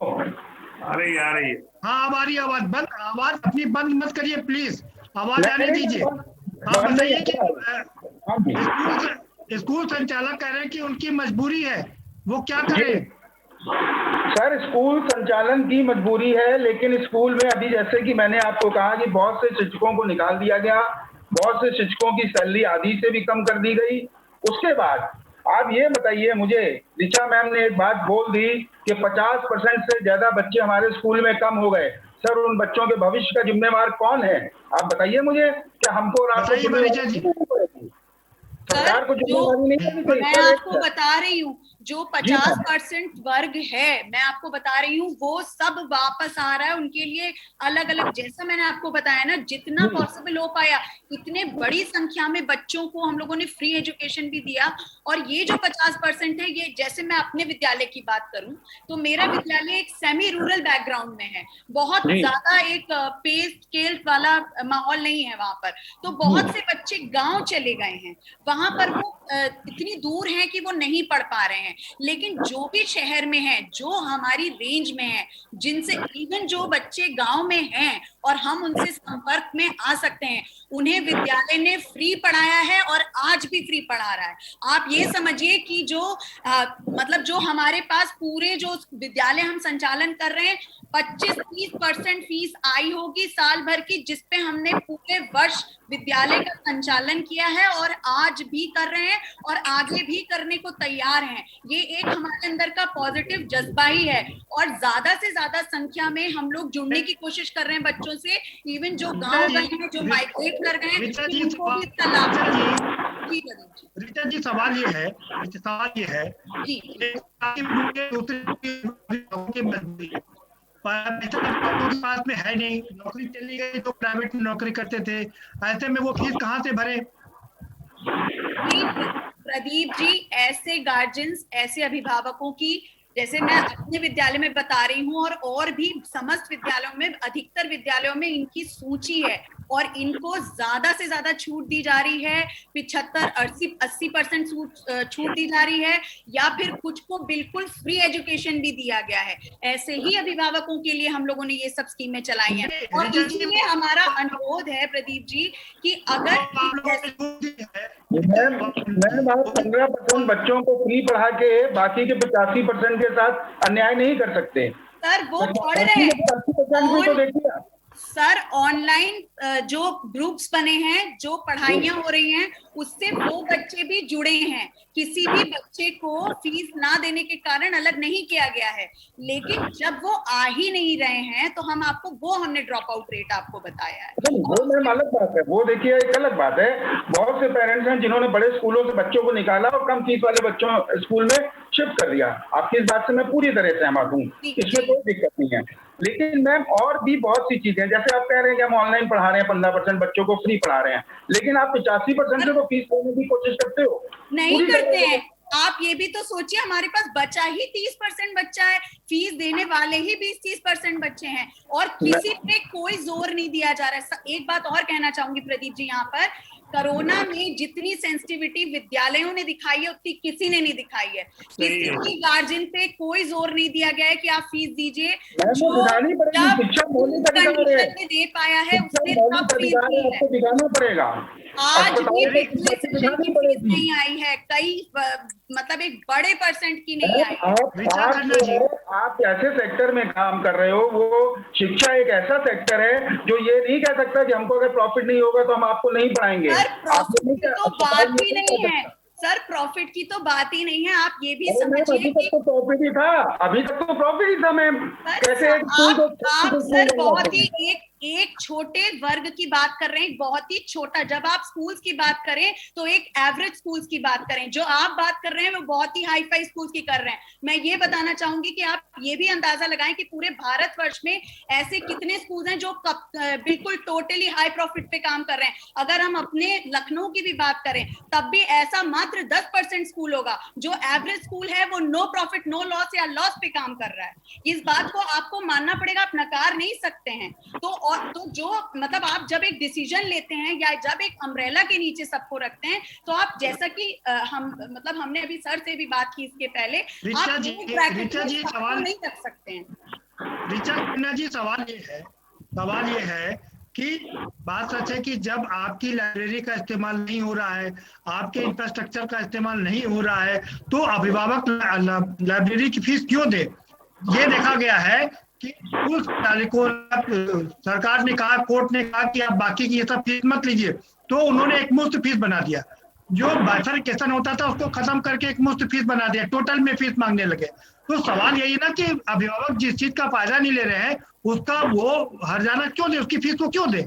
अरे आ रही है। हाँ अब आ रही है आवाज। आवाज अपनी बंद मत करिए प्लीज, आवाज आने दीजिए। आप बताइए कि स्कूल संचालक कह रहे हैं कि उनकी मजबूरी है, वो क्या करें? सर स्कूल संचालन की मजबूरी है, लेकिन स्कूल में अभी जैसे कि मैंने आपको कहा कि बहुत से शिक्षकों को निकाल दिया गया, बहुत से शिक्षकों की सैलरी आधी से भी कम कर दी गई। उसके बाद आप ये बताइए मुझे, ऋचा मैम ने एक बात बोल दी कि 50% से ज्यादा बच्चे हमारे स्कूल में कम हो गए। सर उन बच्चों के भविष्य का जिम्मेवार कौन है? आप बताइए मुझे, क्या हमको सरकार को जिम्मेदारी नहीं करनी चाहिए? मैं आपको बता रही हूँ, जो 50% वर्ग है, मैं आपको बता रही हूँ, वो सब वापस आ रहा है। उनके लिए अलग अलग, जैसा मैंने आपको बताया ना, जितना पॉसिबल हो पाया, इतने बड़ी संख्या में बच्चों को हम लोगों ने फ्री एजुकेशन भी दिया। और ये जो 50% है, ये जैसे मैं अपने विद्यालय की बात करूं तो मेरा विद्यालय एक सेमी रूरल बैकग्राउंड में है, बहुत ज्यादा एक पे स्केल वाला माहौल नहीं है वहां पर। तो बहुत से बच्चे गांव चले गए हैं, वहां पर वो इतनी दूर हैं कि वो नहीं पढ़ पा रहे हैं। लेकिन जो भी शहर में है, जो हमारी रेंज में है, जिनसे इवन जो बच्चे गांव में हैं और हम उनसे संपर्क में आ सकते हैं, उन्हें विद्यालय ने फ्री पढ़ाया है और आज भी फ्री पढ़ा रहा है। आप ये समझिए कि जो मतलब जो हमारे पास पूरे जो विद्यालय हम संचालन कर रहे हैं, 25-30% फीस आई होगी साल भर की, जिसपे हमने पूरे वर्ष विद्यालय का संचालन किया है और आज भी कर रहे हैं और आगे भी करने को तैयार हैं। ये एक हमारे अंदर का पॉजिटिव जज्बा ही है और ज्यादा से ज्यादा संख्या में हम लोग जुड़ने की कोशिश कर रहे हैं बच्चों से। इवन जो गांव गए हैं, जो माइग्रेट कर गए हैं, उनको भी इसका लाभ। रीता जी सवाल ये है के पास में है नहीं, नौकरी चली गई तो प्राइवेट में नौकरी करते थे, ऐसे में वो फीस कहाँ से भरे? प्रदीप जी, ऐसे गार्जियंस, ऐसे अभिभावकों की, जैसे मैं अपने विद्यालय में बता रही हूँ और भी समस्त विद्यालयों में, अधिकतर विद्यालयों में इनकी सूची है और इनको ज्यादा से ज्यादा छूट दी जा रही है। 75-80% छूट दी जा रही है, या फिर कुछ को बिल्कुल फ्री एजुकेशन भी दिया गया है। ऐसे ही अभिभावकों के लिए हम लोगों ने ये सब स्कीमें चलाई हैं और इसीलिए हमारा अनुरोध है प्रदीप जी कि अगर मैम 15% बच्चों को फ्री पढ़ा के बाकी के 85% के साथ अन्याय नहीं कर सकते सर। वो पढ़ रहे हैं 85% तो देखिए सर, ऑनलाइन जो ग्रुप्स बने हैं, जो पढ़ाइयां हो रही हैं, उससे वो बच्चे भी जुड़े हैं। किसी भी बच्चे को फीस ना देने के कारण अलग नहीं किया गया है, लेकिन जब वो आ ही नहीं रहे हैं तो हम आपको हमने ड्रॉप आउट रेट आपको बताया है। वो मैम अलग बात है, वो देखिए एक अलग बात है। बहुत से पेरेंट्स हैं जिन्होंने बड़े स्कूलों से बच्चों को निकाला और कम फीस वाले बच्चों स्कूल में शिफ्ट कर दिया। आपकी इस बात से मैं पूरी तरह सहमत हूँ, इसमें कोई दिक्कत नहीं है। लेकिन मैम और भी बहुत सी चीजें, जैसे आप कह रहे हैं कि हम ऑनलाइन पढ़ा रहे हैं, 15% बच्चों को फ्री पढ़ा रहे हैं, लेकिन आप 85% से तो फीस लेने की कोशिश करते हो। नहीं करते हैं। आप ये भी तो सोचिए, हमारे पास बचा ही 30% बच्चा है, फीस देने वाले ही 20-30% बच्चे हैं और किसी पे कोई जोर नहीं दिया जा रहा है। एक बात और कहना चाहूंगी प्रदीप जी, यहाँ पर कोरोना में जितनी सेंसिटिविटी विद्यालयों ने दिखाई है उतनी किसी ने नहीं दिखाई है। किसी भी गार्जियन पे कोई जोर नहीं दिया गया है कि आप फीस दीजिए। जो कंडीशन में दे पाया है उसने तब फीस दी है। दिखाना पड़ेगा। आज भी फीस नहीं आई है, कई मतलब एक बड़े परसेंट की नहीं आई। आप ऐसे सेक्टर में काम कर रहे हो, वो शिक्षा एक ऐसा सेक्टर है जो ये नहीं कह सकता कि हमको अगर प्रॉफिट नहीं होगा तो हम आपको नहीं पढ़ाएंगे। सर प्रॉफिट की तो बात ही नहीं है, सर प्रॉफिट की तो बात ही नहीं है। आप ये भी समझिए अभी तक तो प्रॉफिट ही था, अभी तक तो प्रॉफिट ही था मैम। कैसे आप सर बहुत ही एक छोटे वर्ग की बात कर रहे हैं, बहुत ही छोटा। जब आप स्कूल्स की बात करें तो एक एवरेज स्कूल्स की बात करें, जो आप बात कर रहे हैं वो बहुत ही हाई फाई स्कूल्स की कर रहे हैं। मैं ये बताना चाहूंगी कि आप ये भी अंदाजा लगाएं कि पूरे भारतवर्ष में ऐसे कितने स्कूल हैं जो बिल्कुल टोटली हाई प्रॉफिट पे काम कर रहे हैं। अगर हम अपने लखनऊ की भी बात करें तब भी ऐसा मात्र 10% स्कूल होगा जो एवरेज स्कूल है वो नो प्रॉफिट नो लॉस या लॉस पे काम कर रहा है। इस बात को आपको मानना पड़ेगा, आप नकार नहीं सकते हैं। तो जो मतलब आप जब एक डिसीजन लेते हैं या जब एक अम्ब्रेला के नीचे सबको रखते हैं, तो आप जैसा कि हमने अभी सर से भी बात की इसके पहले, ऋचा जी सवाल नहीं रख सकते हैं। ऋचा जी सवाल ये है कि बात सच है कि जब आपकी लाइब्रेरी का इस्तेमाल नहीं हो रहा है, आपके इंफ्रास्ट्रक्चर का इस्तेमाल नहीं हो रहा है, तो अभिभावक लाइब्रेरी की फीस क्यों दे? ये देखा गया है कि उस को सरकार ने कहा, कोर्ट ने कहा कि आप बाकी की ये सब फीस मत लीजिए, तो उन्होंने एक मुफ्त फीस बना दिया। जो बाइफरकेशन होता था उसको खत्म करके एक मुफ्त फीस बना दिया, टोटल में फीस मांगने लगे। तो सवाल यही ना कि अभिभावक जिस चीज का फायदा नहीं ले रहे हैं उसका वो हर्जाना क्यों दे, उसकी फीस को क्यों दे?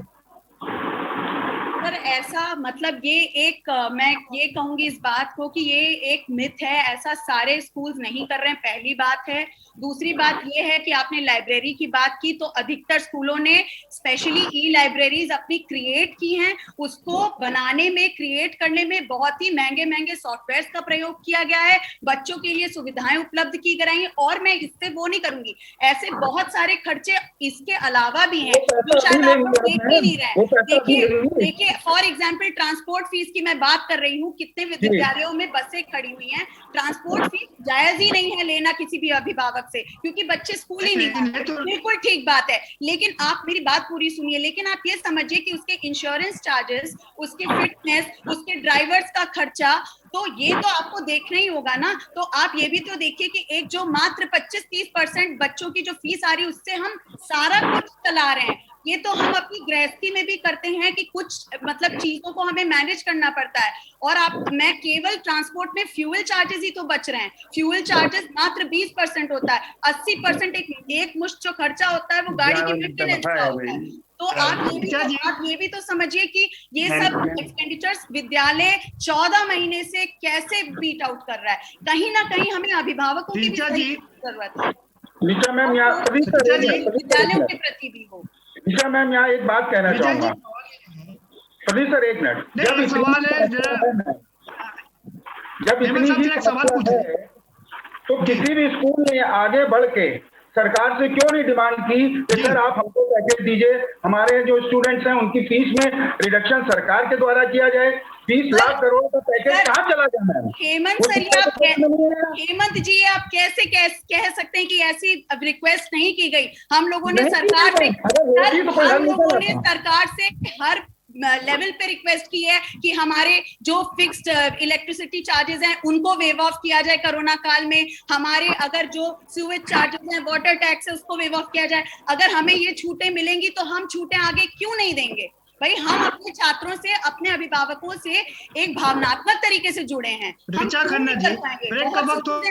सर ऐसा मतलब ये एक मैं ये कहूंगी इस बात को कि ये एक मिथ है, ऐसा सारे स्कूल्स नहीं कर रहे हैं, पहली बात है। दूसरी बात ये है कि आपने लाइब्रेरी की बात की, तो अधिकतर स्कूलों ने स्पेशली ई लाइब्रेरीज अपनी क्रिएट की हैं। उसको बनाने में, क्रिएट करने में बहुत ही महंगे महंगे सॉफ्टवेयर का प्रयोग किया गया है, बच्चों के लिए सुविधाएं उपलब्ध की गई हैं। और मैं इससे वो नहीं करूंगी, ऐसे बहुत सारे खर्चे इसके अलावा भी हैं जो शायद आप लोग देख ही नहीं रहे। देखिए फॉर एग्जाम्पल ट्रांसपोर्ट फीस की मैं बात कर रही हूँ, कितने विद्यालयों में बसें खड़ी हुई हैं, ट्रांसपोर्ट फीस जायज ही नहीं है लेना किसी भी अभिभावक से, क्योंकि बच्चे स्कूल ही नहीं जाते। बिल्कुल ठीक बात है, लेकिन आप मेरी बात पूरी सुनिए। लेकिन आप ये समझिए कि उसके इंश्योरेंस चार्जेस, उसके फिटनेस, उसके ड्राइवर्स का खर्चा, तो ये तो आपको देखना ही होगा ना। तो आप ये भी तो देखिए कि एक जो मात्र 25-30% बच्चों की जो फीस आ रही है उससे हम सारा कुछ चला रहे हैं। ये तो हम अपनी गृहस्थी में भी करते हैं कि कुछ मतलब चीजों को हमें मैनेज करना पड़ता है। और मैं केवल ट्रांसपोर्ट में फ्यूल चार्जेस ही तो बच रहे हैं, फ्यूल चार्जेस मात्र 20% होता है, 80% एक मुश्त जो खर्चा होता है वो गाड़ी की मेंटेनेंस का होता है। तो आप ये भी तो समझिए कि ये सब एक्सपेंडिचर्स विद्यालय 14 महीने से कैसे बीट आउट कर रहा है। कहीं ना कहीं हमें अभिभावकों की भी जरूरत है। ऋचा मैम यहाँ विद्यालयों के प्रति भी हो। ऋचा मैम यहाँ एक बात कहना चाहूंगा। प्रदीप सर एक मिनट, जब सवाल है जब इतनी ही समस्या है तो किसी भी स्कूल ने आगे बढ़ के सरकार से क्यों नहीं डिमांड की कि सर आप हमको पैकेज दीजिए, हमारे जो स्टूडेंट्स हैं उनकी फीस में रिडक्शन सरकार के द्वारा किया जाए। 20 लाख करोड़ का पैकेज कहाँ चला जाना है? हेमंत सर, हेमंत जी आप कैसे कह सकते हैं कि ऐसी रिक्वेस्ट नहीं की गई? हम लोगों ने सरकार से हर लेवल पे रिक्वेस्ट की है कि हमारे जो फिक्स्ड इलेक्ट्रिसिटी चार्जेस हैं उनको वेव ऑफ किया जाए कोरोना काल में, हमारे अगर जो सीवेज चार्जेस हैं, वाटर टैक्स है, उसको वेव ऑफ किया जाए। अगर हमें ये छूटें मिलेंगी तो हम छूटें आगे क्यों नहीं देंगे? भाई हम अपने छात्रों से, अपने अभिभावकों से एक भावनात्मक तरीके से जुड़े हैं।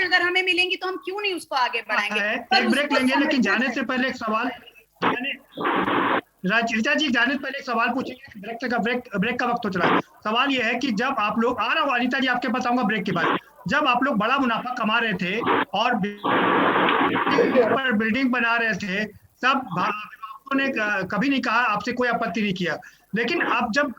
अगर हमें मिलेंगी तो हम क्यों नहीं उसको आगे बढ़ाएंगे? एक ब्रेक लेंगे, लेकिन जाने से पहले एक सवाल, ऋचा जी जाने से पहले एक सवाल पूछेंगे। ब्रेक का वक्त हो चला है। सवाल ये है कि जब आप लोग आ रहा हूँ अनिता जी आपके बताऊंगा ब्रेक के बाद, जब आप लोग बड़ा मुनाफा कमा रहे थे और बिल्डिंग बना रहे थे, सब अभिभावकों ने कभी नहीं कहा, आपसे कोई आपत्ति नहीं किया। लेकिन अब जब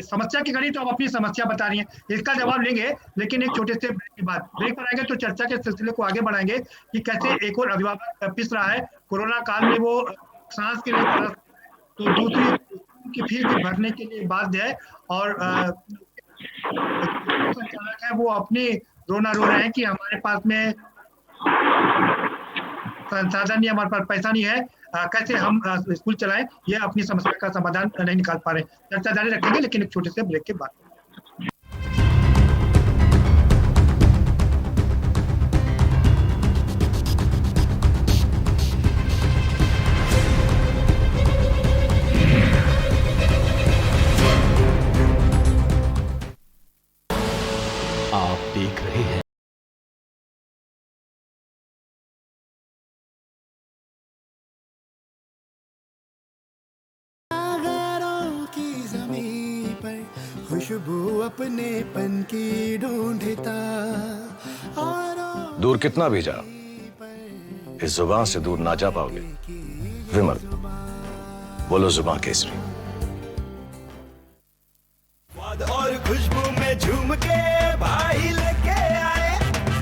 समस्या की घड़ी तो आप अपनी समस्या बता रही हैं, इसका जवाब लेंगे, लेकिन एक छोटे से ब्रेक के बाद। ब्रेक पर आएंगे तो चर्चा के सिलसिले को आगे बढ़ाएंगे कि कैसे एक और अभिभावक पिस रहा है कोरोना काल में, वो सांस के लिए तो दूसरी की फीस भी भरने के लिए बाध्य है, और संचालक है वो अपनी रोना रो रहे हैं कि हमारे पास में संसाधन नहीं, हमारे पास पैसा नहीं है, कैसे हम स्कूल चलाएं, ये अपनी समस्या का समाधान नहीं निकाल पा रहे। चर्चा जारी रखेंगे, लेकिन एक छोटे से ब्रेक के बाद। आप देख रहे हैं खुशबू अपने पन की ढूंढता, दूर कितना भी जा, इस जुबान से दूर ना जा पाओगे। विमल, बोलो जुबान केसरी। और खुशबू में झूम के भाई लेके आए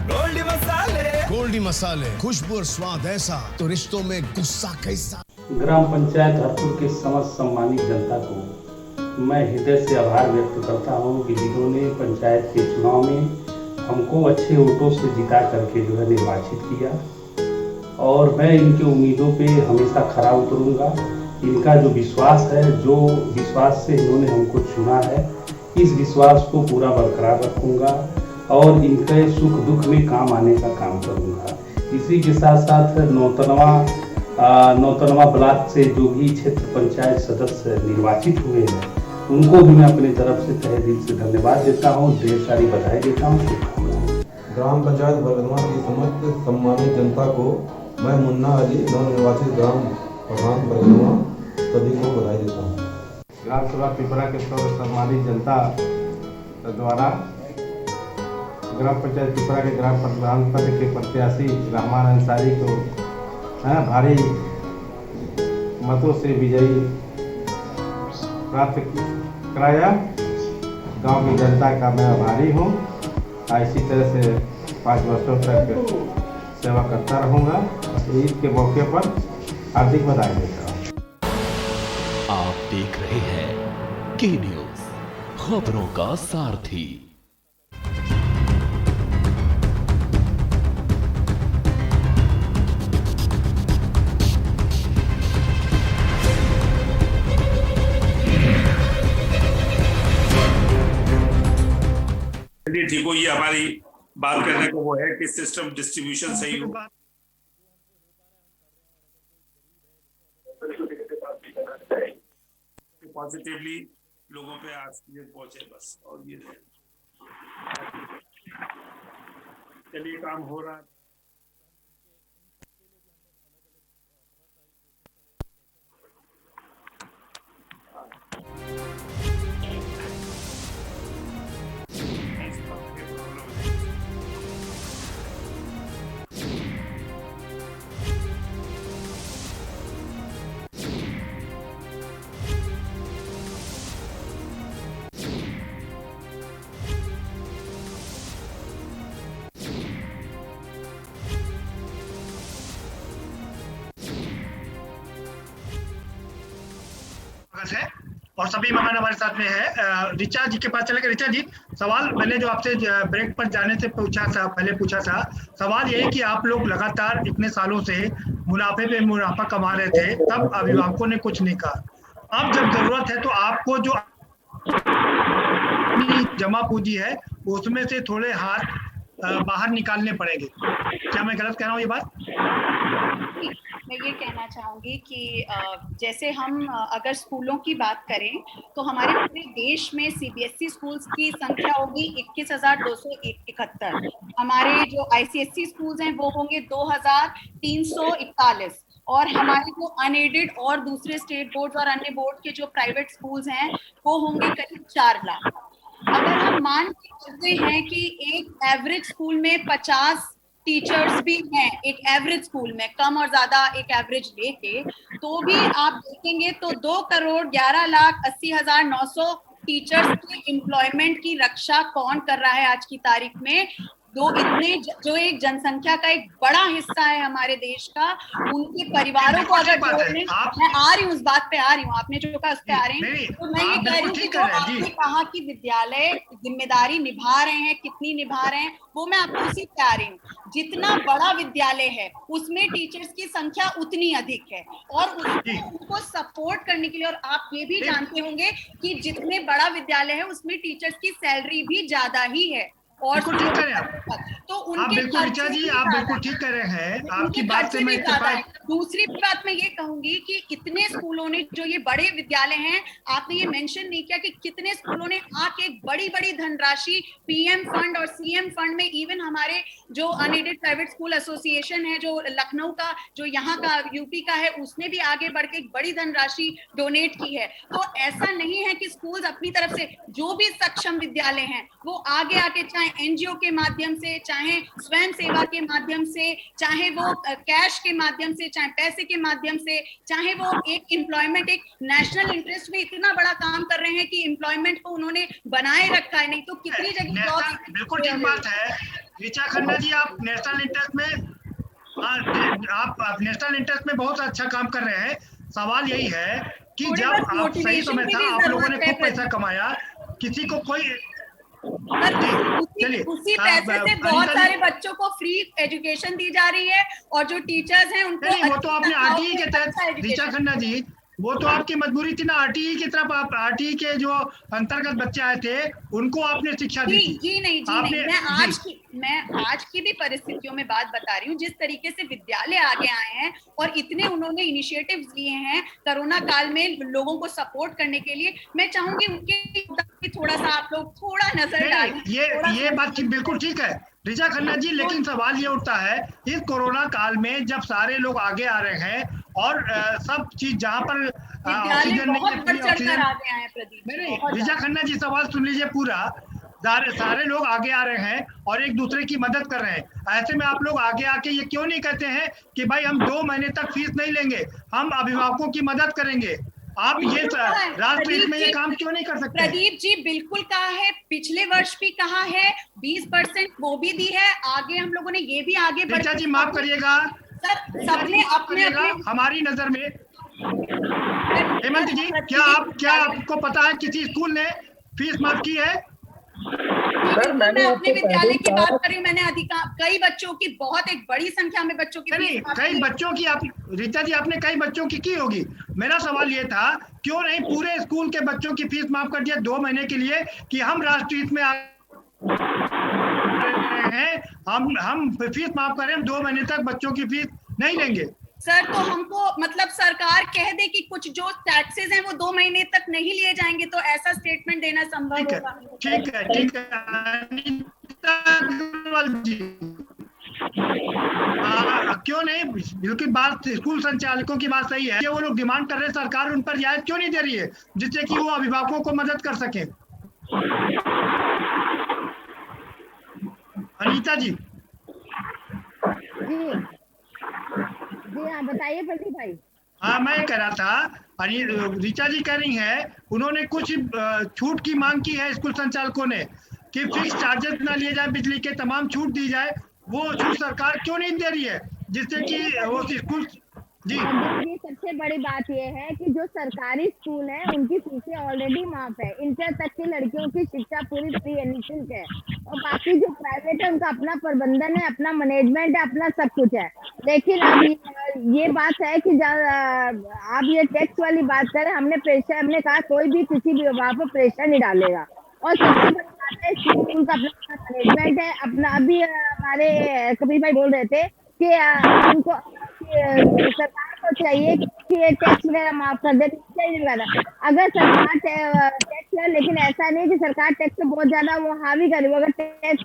गोल्डी मसाले। गोल्डी मसाले, खुशबू और स्वाद ऐसा तो रिश्तों में गुस्सा कैसा। ग्राम पंचायत हरपुर के समस्त सम्मानित जनता को मैं हृदय से आभार व्यक्त करता हूं कि जिन्होंने पंचायत के चुनाव में हमको अच्छे वोटों से जिता करके जो है निर्वाचित किया, और मैं इनके उम्मीदों पे हमेशा खरा उतरूंगा। इनका जो विश्वास है, जो विश्वास से इन्होंने हमको चुना है, इस विश्वास को पूरा बरकरार रखूंगा और इनके सुख दुख में काम आने का काम करूंगा। इसी के साथ साथ नौतनवा ब्लॉक से जो भी क्षेत्र पंचायत सदस्य निर्वाचित हुए हैं, उनको भी मैं अपनी तरफ से तहे दिल से धन्यवाद देता हूँ, ढेर सारी बधाई देता हूँ, शुभकामनाएं। ग्राम पंचायत बरगनवा की समस्त सम्मानित जनता को मैं मुन्ना अली, नवनिर्वाचित ग्राम प्रधान बरगनवा, सभी को बधाई देता हूँ। ग्राम सभा पिपरा के सर्व सम्मानित जनता द्वारा ग्राम पंचायत पिपरा के ग्राम प्रधान पद के प्रत्याशी रहमान अंसारी को भारी मतों से विजयी प्राप्त कराया। गांव की जनता का मैं आभारी हूं। इसी तरह से 5 वर्षों तक सेवा करता रहूंगा। ईद के मौके पर हार्दिक बधाई देता हूं। आप देख रहे हैं के न्यूज, खबरों का सारथी। ठीक हो, ये हमारी बात करने को वो है कि सिस्टम डिस्ट्रीब्यूशन सही हो। पॉजिटिवली लोगों पे ऑक्सीजन पहुंचे बस, और ये चलिए काम हो रहा है। मेहमान है और सभी मेहमान हमारे साथ में है। ऋचा जी के पास चलेगा। ऋचा जी, सवाल मैंने जो आपसे ब्रेक पर जाने से पहले पूछा था, सवाल ये है कि आप लोग लगातार इतने सालों से मुनाफे पे मुनाफा कमा रहे थे, तब अभिभावकों ने कुछ नहीं कहा। अब जब जरूरत है तो आपको जो जमा पूंजी है उसमें से थोड़े हाथ बाहर निकालने पड़ेंगे। क्या मैं गलत कह रहा हूँ ये बात? मैं ये कहना चाहूंगी कि जैसे हम अगर स्कूलों की बात करें तो हमारे पूरे देश में सीबीएसई स्कूल्स की संख्या होगी 21,271। हमारे जो आईसीएसई स्कूल्स हैं वो होंगे 2,341 और हमारे जो अनएडेड और दूसरे स्टेट बोर्ड और अन्य बोर्ड के जो प्राइवेट स्कूल्स हैं वो होंगे करीब 4 लाख। अगर हम मान के चलते हैं कि एक एवरेज स्कूल में 50 टीचर्स भी हैं, एक एवरेज स्कूल में कम और ज्यादा एक एवरेज लेके, तो भी आप देखेंगे तो 2,11,80,900 टीचर्स के एम्प्लॉयमेंट की रक्षा कौन कर रहा है आज की तारीख में? जो एक जनसंख्या का एक बड़ा हिस्सा है हमारे देश का, उनके परिवारों को अगर जोड़ने, मैं आ रही हूँ उस बात पे आ रही हूँ, आपने जो कहा उस पे आ रहे हैं, तो मैं ये कह रही हूँ कि जो आपने कहा कि विद्यालय जिम्मेदारी निभा रहे हैं, कितनी निभा रहे हैं, वो मैं आपको उसी पे आ रही हूँ। जितना बड़ा विद्यालय है उसमें टीचर्स की संख्या उतनी अधिक है और उनको सपोर्ट करने के लिए, और आप ये भी जानते होंगे कि जितने बड़ा विद्यालय है उसमें टीचर्स की सैलरी भी ज्यादा ही है। और ठीक कर रहे हैं आप, तो उनके बिल्कुल ऋचा जी आप बिल्कुल ठीक कर रहे हैं, आपकी बात से मैं दूसरी बात मैं ये कहूंगी कि इतने स्कूलों ने, जो ये बड़े विद्यालय हैं, आपने ये मेंशन नहीं किया कि कितने स्कूलों ने आके बड़ी बड़ी धनराशि पीएम फंड और सीएम फंड में, इवन हमारे जो अनएडेड प्राइवेट स्कूल एसोसिएशन है जो लखनऊ का, जो यहाँ का यूपी का है, उसने भी आगे बढ़ के एक बड़ी धनराशि डोनेट की है। तो ऐसा नहीं है कि स्कूल अपनी तरफ से, जो भी सक्षम विद्यालय हैं वो आगे आके, चाहे एनजीओ के माध्यम से, चाहे स्वयं सेवा के माध्यम से, चाहे वो कैश के माध्यम से, चाहे पैसे के माध्यम से, चाहे वो एक एम्प्लॉयमेंट, एक नेशनल इंटरेस्ट में इतना बड़ा काम कर रहे हैं कि एम्प्लॉयमेंट को उन्होंने बनाए रखा है, नहीं तो कितनी जगह। बिल्कुल ठीक बात है ऋचा खन्ना जी, आप नेशनल इंटरेस्ट में बहुत अच्छा काम कर रहे हैं। सवाल यही है कि जब आप सही समय था, आप लोगों ने खूब पैसा कमाया, किसी को कोई उसी पैसे से बहुत सारे बच्चों को फ्री एजुकेशन दी जा रही है और जो टीचर्स हैं उनको, वो तो आपने आरटीई के तहत, ऋचा खन्ना जी वो तो आपकी मजबूरी थी ना, आरटीई की तरफ, आप आरटीई के जो अंतर्गत बच्चे आए थे उनको आपने शिक्षा दी थी। जी नहीं, मैं आज की भी परिस्थितियों में बात बता रही हूँ, जिस तरीके से विद्यालय आगे आए हैं और इतने उन्होंने इनिशिएटिव्स लिए हैं कोरोना काल में लोगों को सपोर्ट करने के लिए। मैं चाहूंगी उनके थोड़ा सा आप लोग थोड़ा नजर डालें। ये बात बिल्कुल ठीक है ऋचा खन्ना जी, लेकिन सवाल ये उठता है इस कोरोना काल में जब सारे लोग आगे आ रहे हैं और सब चीज जहाँ पर ऑक्सीजन नहीं, ऋचा खन्ना जी सवाल सुन लीजिए पूरा, सारे लोग आगे आ रहे हैं और एक दूसरे की मदद कर रहे हैं। ऐसे में आप लोग आगे आके ये क्यों नहीं कहते हैं कि भाई हम 2 महीने तक फीस नहीं लेंगे, हम अभिभावकों की मदद करेंगे? आप ये राष्ट्र हित में ये काम क्यों नहीं कर सकते? प्रदीप जी बिल्कुल कहा है, पिछले वर्ष भी कहा है, 20% वो भी दी है, आगे हम लोगों ने ये भी आगे ऋचा जी माफ करिएगा सर, सबने अपने हमारी नजर में। हेमंत जी, क्या आपको पता है किसी स्कूल ने फीस माफ की है? सर मैं अपने विद्यालय की बात कर रही हूँ, मैंने कई बच्चों की, बहुत एक बड़ी संख्या में बच्चों की, कई बच्चों की, आप ऋचा जी आपने कई बच्चों की होगी। मेरा सवाल ये था क्यों नहीं पूरे स्कूल के बच्चों की फीस माफ कर दिया 2 महीने के लिए कि हम राष्ट्रीय हित में हैं, हम फीस माफ करें, हम 2 महीने तक बच्चों की फीस नहीं लेंगे। सर तो हमको मतलब सरकार कह दे कि कुछ जो टैक्सेस हैं वो 2 महीने तक नहीं लिए जाएंगे, तो ऐसा स्टेटमेंट देना संभव होगा? ठीक है क्यों नहीं? बिल्कुल बात स्कूल संचालकों की बात सही है कि वो लोग डिमांड कर रहे हैं, सरकार उन पर रियायत क्यों नहीं दे रही है जिससे कि वो अभिभावकों को मदद कर सके? अनीता जी हाँ बताइए प्रदीप भाई। हाँ मैं कह रहा था, ऋचा जी कह रही है उन्होंने कुछ छूट की मांग की है स्कूल संचालकों ने कि फिक्स चार्जेस ना लिए जाए, बिजली के तमाम छूट दी जाए, वो छूट सरकार क्यों नहीं दे रही है जिससे कि वो स्कूल जी जी, सबसे बड़ी बात ये है कि जो सरकारी स्कूल है उनकी फीसें ऑलरेडी माफ है, इंटर तक की लड़कियों की शिक्षा पूरी फ्री है, निःशुल्क है। और बाकी जो प्राइवेट है उनका अपना प्रबंधन है, अपना मैनेजमेंट है, अपना सब कुछ है। लेकिन अब ये बात है कि आप ये टैक्स वाली बात करें, हमने कहा कोई भी किसी भी अभिभावक पर प्रेशर नहीं डालेगा। और सबसे बड़ी बात है स्कूल का अपना मैनेजमेंट है, अपना अभी हमारे कबीर भाई बोल रहे थे कि उनको सरकार को चाहिए कि ये टैक्स वगैरह माफ कर दे, अगर सरकार टैक्स है, लेकिन ऐसा नहीं कि सरकार टैक्स पे बहुत ज्यादा वो हावी करे। अगर टैक्स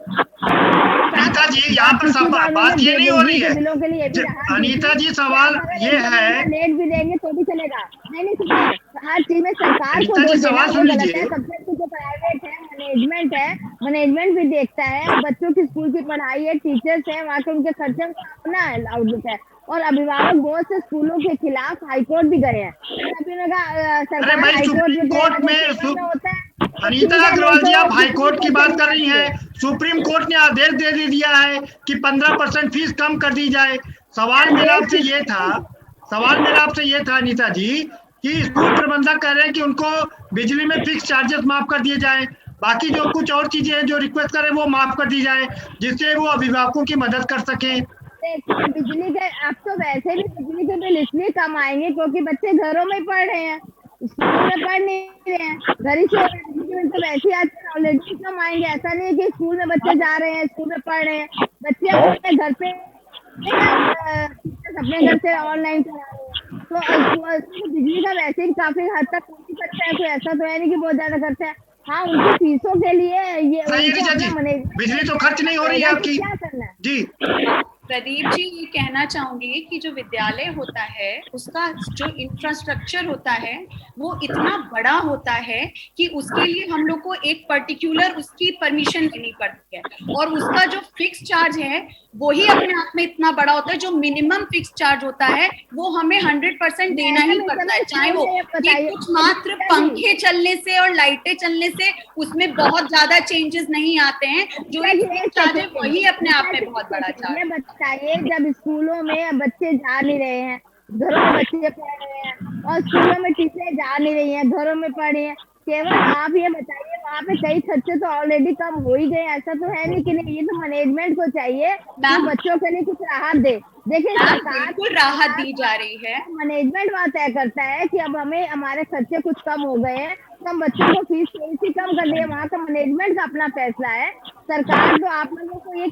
अनीता जी यहाँ पर बात ये नहीं हो रही है, बिलों के लिए भी अनीता जी सवाल ये है, लेट भी देंगे तो भी चलेगा। नहीं सुनिए, हर चीज में सरकार को अनीता जी दोष देना सवाल वो सुन गलत है। लीजिए। सबसे अच्छी जो प्राइवेट है मैनेजमेंट है, मैनेजमेंट भी देखता है, बच्चों की स्कूल की पढ़ाई है, टीचर्स है, वहाँ के उनके खर्चे का अपना आउटलुक है। और अभिभावक बहुत से स्कूलों के खिलाफ हाईकोर्ट भी गए हैं। अभी उन्होंने कहा सरकार भाई सुप्रीम कोर्ट में होता है। अनीता अग्रवाल जी आप हाई कोर्ट की बात कर रही हैं, सुप्रीम कोर्ट ने आदेश दे दिया है कि 15% फीस कम कर दी जाए। सवाल मेरा आपसे ये था अनीता जी कि स्कूल प्रबंधक कह रहे हैं कि उनको बिजली में फिक्स चार्जेस माफ कर दिए जाए, बाकी जो कुछ और चीजें हैं जो रिक्वेस्ट करें वो माफ कर दी जाए, जिससे वो अभिभावकों की मदद कर सकें। बिजली के अब तो वैसे भी बिजली के बिल इसलिए कम आएंगे क्योंकि बच्चे घरों में पढ़ रहे हैं, स्कूल में पढ़ नहीं रहे हैं, घर ही से बिजली के बिल तो वैसे ही आते हैं, ऑलरेडी कम आएंगे। ऐसा नहीं है कि स्कूल में बच्चे जा रहे हैं, स्कूल में पढ़ रहे हैं, बच्चे अपने घर पे अपने घर से ऑनलाइन चला रहे हैं। तो बिजली का वैसे ही काफी हद तक करता है, कोई ऐसा तो है नहीं कि बहुत ज्यादा करता है। हाँ, उनकी फीसों के लिए ये बिजली तो खर्च नहीं हो रही है आपकी। क्या करना है जी प्रदीप जी, ये कहना चाहूंगी कि जो विद्यालय होता है उसका जो इंफ्रास्ट्रक्चर होता है वो इतना बड़ा होता है कि उसके लिए हम लोग को एक पर्टिकुलर उसकी परमिशन लेनी पड़ती है, और उसका जो फिक्स चार्ज है वही अपने आप में इतना बड़ा होता है। जो मिनिमम फिक्स चार्ज होता है वो हमें 100% देना ही पड़ता है, चाहे वो ये कुछ मात्र पंखे चलने से और लाइटें चलने से उसमें बहुत ज्यादा चेंजेस नहीं आते हैं। जो एक फिक्स चार्ज है वही अपने आप में बहुत बड़ा चार्ज है। बताइए, जब स्कूलों में बच्चे जा नहीं रहे हैं, घरों में बच्चे पढ़ रहे हैं, और स्कूलों में टीचरें जा नहीं रही हैं, घरों में पढ़ रही हैं, केवल आप ये बताइए वहाँ पे कई खर्चे तो ऑलरेडी कम हो ही गए। ऐसा तो है नहीं कि नहीं, ये तो मैनेजमेंट को चाहिए कि बच्चों के लिए कुछ राहत दे। देखिए सरकार को राहत दी जा रही है, मैनेजमेंट वहाँ तय करता है कि अब हमें हमारे खर्चे कुछ कम हो गए हैं तो हम बच्चों को फीस थोड़ी सी कम कर दिए, वहाँ का मैनेजमेंट का अपना फैसला है। सरकार तो आप लोगों को ये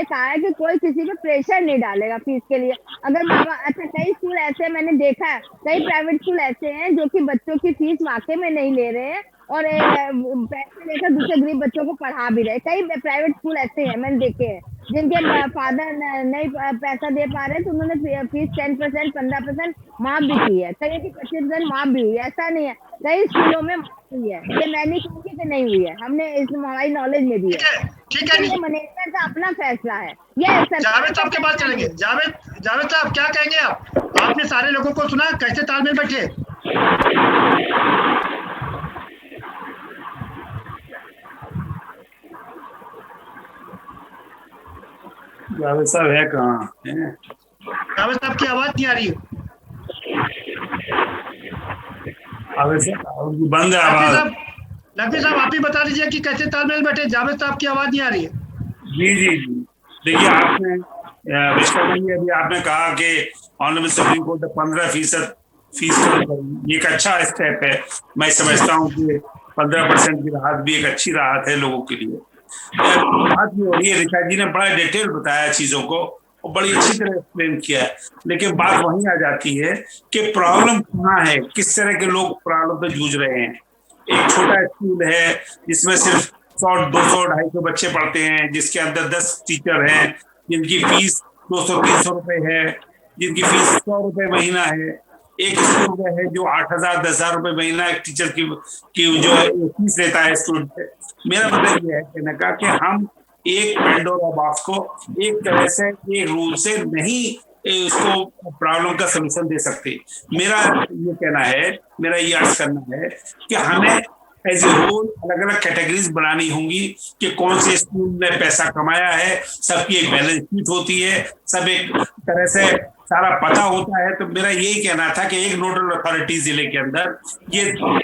कहा है कि कोई किसी पे प्रेशर नहीं डालेगा फीस के लिए। अगर मामा अच्छा, कई स्कूल ऐसे मैंने देखा है, कई प्राइवेट स्कूल ऐसे हैं जो कि बच्चों की फीस वाकई में नहीं ले रहे हैं और पैसे लेकर दूसरे गरीब बच्चों को पढ़ा भी रहे। कई प्राइवेट स्कूल ऐसे हैं मैंने देखे हैं जिनके फादर नहीं पैसा दे पा रहे, तो उन्होंने फीस 10%, 15% माफ भी की है, कई की 25% माफ भी हुई है। ऐसा नहीं है, कई स्कूलों में माफ हुई है, ये मैं नहीं कहूँगी कि नहीं हुई है, हमने इस हमारी नॉलेज में भी है। ठीक है, मैनेजमेंट का अपना फैसला है। ये जावेद साहब के पास चलेंगे। जावेद साहब क्या कहेंगे आप? आपने सारे लोगों को सुना, कैसे तालमेल बैठे? जावेद साहब है कहाँ? जावेद साहब की आवाज नहीं आ रही है। बंद है आवाज। लक्ष्मी साहब आप ही बता दीजिए कि कैसे तालमेल बैठे, जावेद साहब की आवाज नहीं आ रही है। जी देखिए, आपने विश्वकर्मा जी अभी आपने कहा कि ऑनरेबल सुप्रीम कोर्ट 15% फीस कम करेगी, एक अच्छा स्टेप है। मैं समझता हूँ कि 15% की राहत भी एक अच्छी राहत है लोगों के लिए। बात नहीं हो रही है, ऋचा जी ने बड़ा डिटेल बताया चीजों को और बड़ी अच्छी तरह एक्सप्लेन किया है, लेकिन बात वहीं आ जाती है कि प्रॉब्लम कहाँ है, किस तरह के लोग प्रॉब्लम से जूझ रहे हैं। एक छोटा स्कूल है जिसमें सिर्फ 100, 200, 250 बच्चे पढ़ते हैं, जिसके अंदर 10 टीचर हैं, जिनकी फीस 200-300 रुपए है, जिनकी फीस 100 रुपए महीना है। एक स्कूल में है जो 8,000, 10,000 रुपए महीना एक टीचर की जो फीस लेता है स्टूडेंट। मेरा मतलब ये है कहने का कि हम एक पेंडोरा बॉक्स को एक तरह से, एक रूल से नहीं उसको प्रॉब्लम का सलूशन दे सकते। मेरा ये कहना है, मेरा ये अर्ज करना है कि हमें एज ए होल अलग अलग कैटेगरीज बनानी होंगी कि कौन से स्कूल ने पैसा कमाया है, सबकी एक बैलेंस शीट होती है, सब एक तरह से सारा पता होता है। तो मेरा यही कहना था कि एक नोडल अथॉरिटी जिले के अंदर ये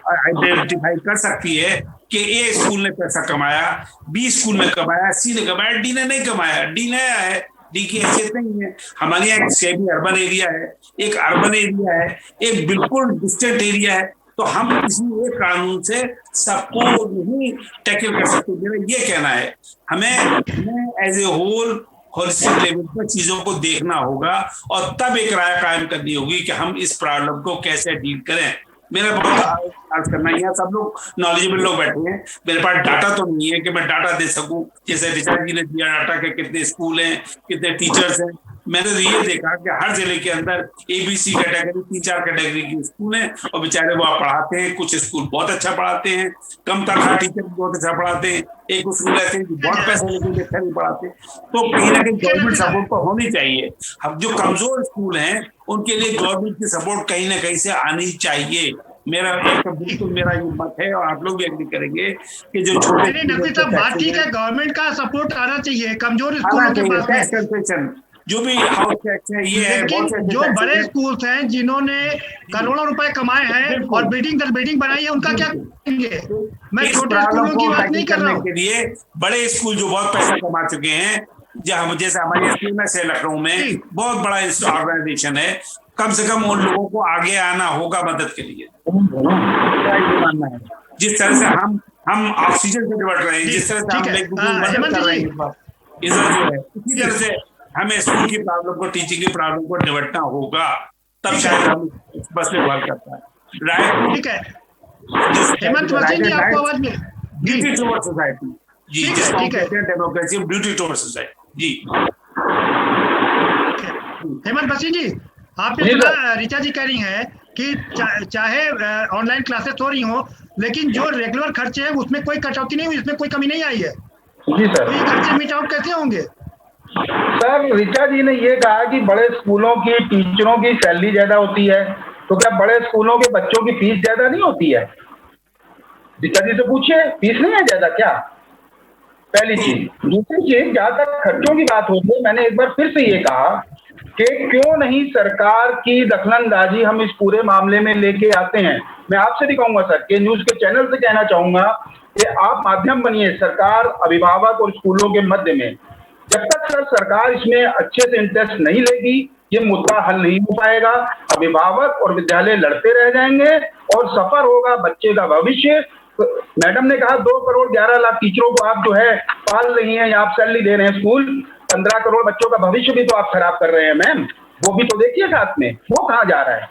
आइडेंटिफाई कर सकती है कि ए स्कूल ने पैसा कमाया, बी स्कूल ने कमाया, सी ने कमाया, डी ने नहीं कमाया। डी नया है, डी की हैसियत नहीं है। हमारे यहाँ एक सेमी अर्बन एरिया है, एक अर्बन एरिया है, एक बिल्कुल डिस्टेंट एरिया है। तो हम किसी एक कानून से सबको नहीं टैकल कर सकते। मेरा ये कहना है हमें as a whole holistic level पर चीजों को देखना होगा और तब एक राय कायम करनी होगी कि हम इस प्रॉब्लम को कैसे डील करें। मेरा बहुत अर्ज करना है, यहाँ सब लोग नॉलेजेबल लोग बैठे हैं, मेरे पास डाटा तो नहीं है कि मैं डाटा दे सकूं। जैसे ऋचा जी ने दिया डाटा के कितने स्कूल हैं, कितने टीचर्स हैं। मैंने तो ये देखा कि हर जिले के अंदर ABC कैटेगरी 3-4 कैटेगरी के स्कूल हैं और बेचारे वो पढ़ाते हैं। कुछ स्कूल बहुत अच्छा पढ़ाते हैं, कम तनख्वाह टीचर बहुत अच्छा पढ़ाते हैं, एक स्कूल ऐसे बहुत पैसे लेके अच्छा नहीं पढ़ाते। तो कहीं ना कहीं गवर्नमेंट सपोर्ट तो होनी चाहिए। हम जो कमजोर स्कूल हैं उनके लिए गवर्नमेंट की सपोर्ट कहीं ना कहीं से आनी चाहिए। मेरा बिल्कुल मेरा ये मत है और आप लोग भी एग्री करेंगे कि जो छोटे नकवी साहब बात ठीक है, गवर्नमेंट का सपोर्ट आना चाहिए कमजोर स्कूलों के पास। जो भी हाउस टैक्स है ये है, जो बड़े स्कूल्स हैं जिन्होंने करोड़ों रुपए कमाए हैं और बिल्डिंग बनाई है, उनका क्या करेंगे? मैं छोटे स्कूलों की बात नहीं कर रहा हूँ। के लिए बड़े स्कूल जो बहुत पैसा कमा चुके हैं, जैसे हमारे CMS है लखनऊ में, बहुत बड़ा ऑर्गेनाइजेशन है, कम से कम उन लोगों को आगे आना होगा मदद के लिए। जिस तरह से हम ऑक्सीजन से निपट रहे हैं, जिस तरह से हम एक दूसरे मदद कर रहे हैं, इधर जो है इसी तरह से हमें स्कूल की प्रॉब्लम को, टीचिंग की प्रॉब्लम को निपटना होगा, तब शायद हम बस में वर्क करता है। राइट, ठीक है हेमंत वसीम जी, आपको आवाज मिली? ड्यूटी टुवर्ड्स सोसाइटी जी, ठीक है डेमोक्रेसी, ड्यूटी टुवर्ड्स सोसाइटी जी। हेमंत वसीम जी, आपने सुना ऋचा जी कह रही हैं कि चाहे ऑनलाइन क्लासेस हो रही हो, लेकिन जो रेगुलर खर्चे हैं उसमें कोई कटौती नहीं हुई, उसमें कोई कमी नहीं आई है। जी सर, तो ये खर्चे मीट आउट कैसे होंगे? सर ऋचा जी ने ये कहा कि बड़े स्कूलों की टीचरों की सैलरी ज्यादा होती है, तो क्या बड़े स्कूलों के बच्चों की फीस ज्यादा नहीं होती है? ऋचा जी से पूछिए, फीस नहीं है ज्यादा क्या? पहली चीज। दूसरी चीज, जहां तक खर्चों की बात होती है, मैंने एक बार फिर से ये कहा कि क्यों नहीं सरकार की दखलंदाजी हम इस पूरे मामले में लेके आते हैं। मैं आपसे भी कहूंगा सर, के न्यूज के चैनल से कहना चाहूंगा कि आप माध्यम बनिए सरकार, अभिभावक और स्कूलों के मध्य में। जब तक सर सरकार इसमें अच्छे से इंटरेस्ट नहीं लेगी, ये मुद्दा हल नहीं हो पाएगा। अभिभावक और विद्यालय लड़ते रह जाएंगे और सफर होगा बच्चे का भविष्य। मैडम ने कहा 2 करोड़ 11 लाख टीचरों को आप जो है पाल रही हैं या आप सैलरी दे रहे हैं, स्कूल 15 करोड़ बच्चों का भविष्य भी तो आप खराब कर रहे हैं मैम, वो भी तो देखिए साथ में, वो कहाँ जा रहा है।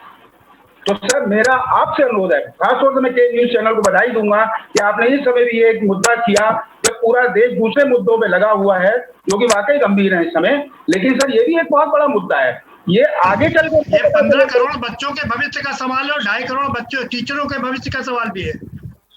तो सर मेरा आपसे अनुरोध है, खासतौर से मैं के न्यूज चैनल को बधाई दूंगा कि आपने इस समय भी एक मुद्दा किया जब पूरा देश दूसरे मुद्दों पे लगा हुआ है जो कि वाकई गंभीर है इस समय। लेकिन सर ये भी एक बहुत बड़ा मुद्दा है, ये आगे चल कर 15 करोड़ बच्चों के भविष्य का सवाल है और 2.5 करोड़ बच्चों टीचरों के भविष्य का सवाल भी है।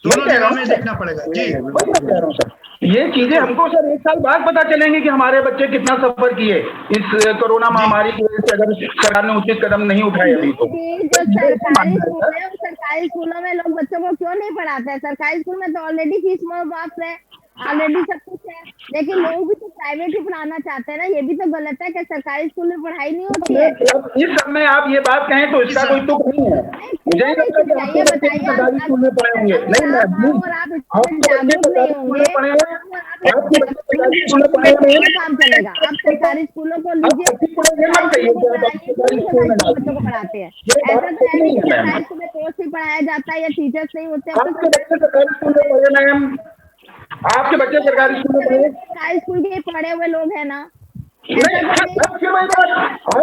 दोनों जगह में देखना पड़ेगा जी। वही मैं कह रहा हूँ सर, ये चीजें हमको सर 1 साल बाद पता चलेंगे कि हमारे बच्चे कितना सफर किए इस कोरोना महामारी की वजह से, अगर सरकार ने उचित कदम नहीं उठाए अभी तो। जो सरकारी स्कूल है, सरकारी स्कूलों में लोग बच्चों को क्यों नहीं पढ़ाते हैं? सरकारी स्कूल में तो ऑलरेडी फीस माफ है, ऑलरेडी सब कुछ है, लेकिन लोग भी तो प्राइवेट ही पढ़ाना चाहते हैं ना। ये भी तो गलत है कि सरकारी स्कूल में पढ़ाई नहीं होती है। इस समय आप ये बात कहें तो इसका कोई तुक नहीं है। मुझे नहीं लगता कि आपके बच्चे सरकारी स्कूल में पढ़े होंगे। नहीं मैम, आपके बच्चे सरकारी स्कूल में पढ़े हैं, आपके बच्चे सरकारी स्कूल में पढ़े हुए हैं, काम चलेगा। आप सरकारी स्कूलों को लीजिए, बच्चों को पढ़ाते हैं। ऐसा तो है नहीं सरकारी स्कूल में कोर्स ही पढ़ाया जाता है या टीचर्स नहीं होते। आपके बच्चे सरकारी स्कूल में पढ़े मैम, आपके बच्चे सरकारी स्कूल में पढ़े, सरकारी स्कूल के पढ़े हुए लोग हैं ना। आप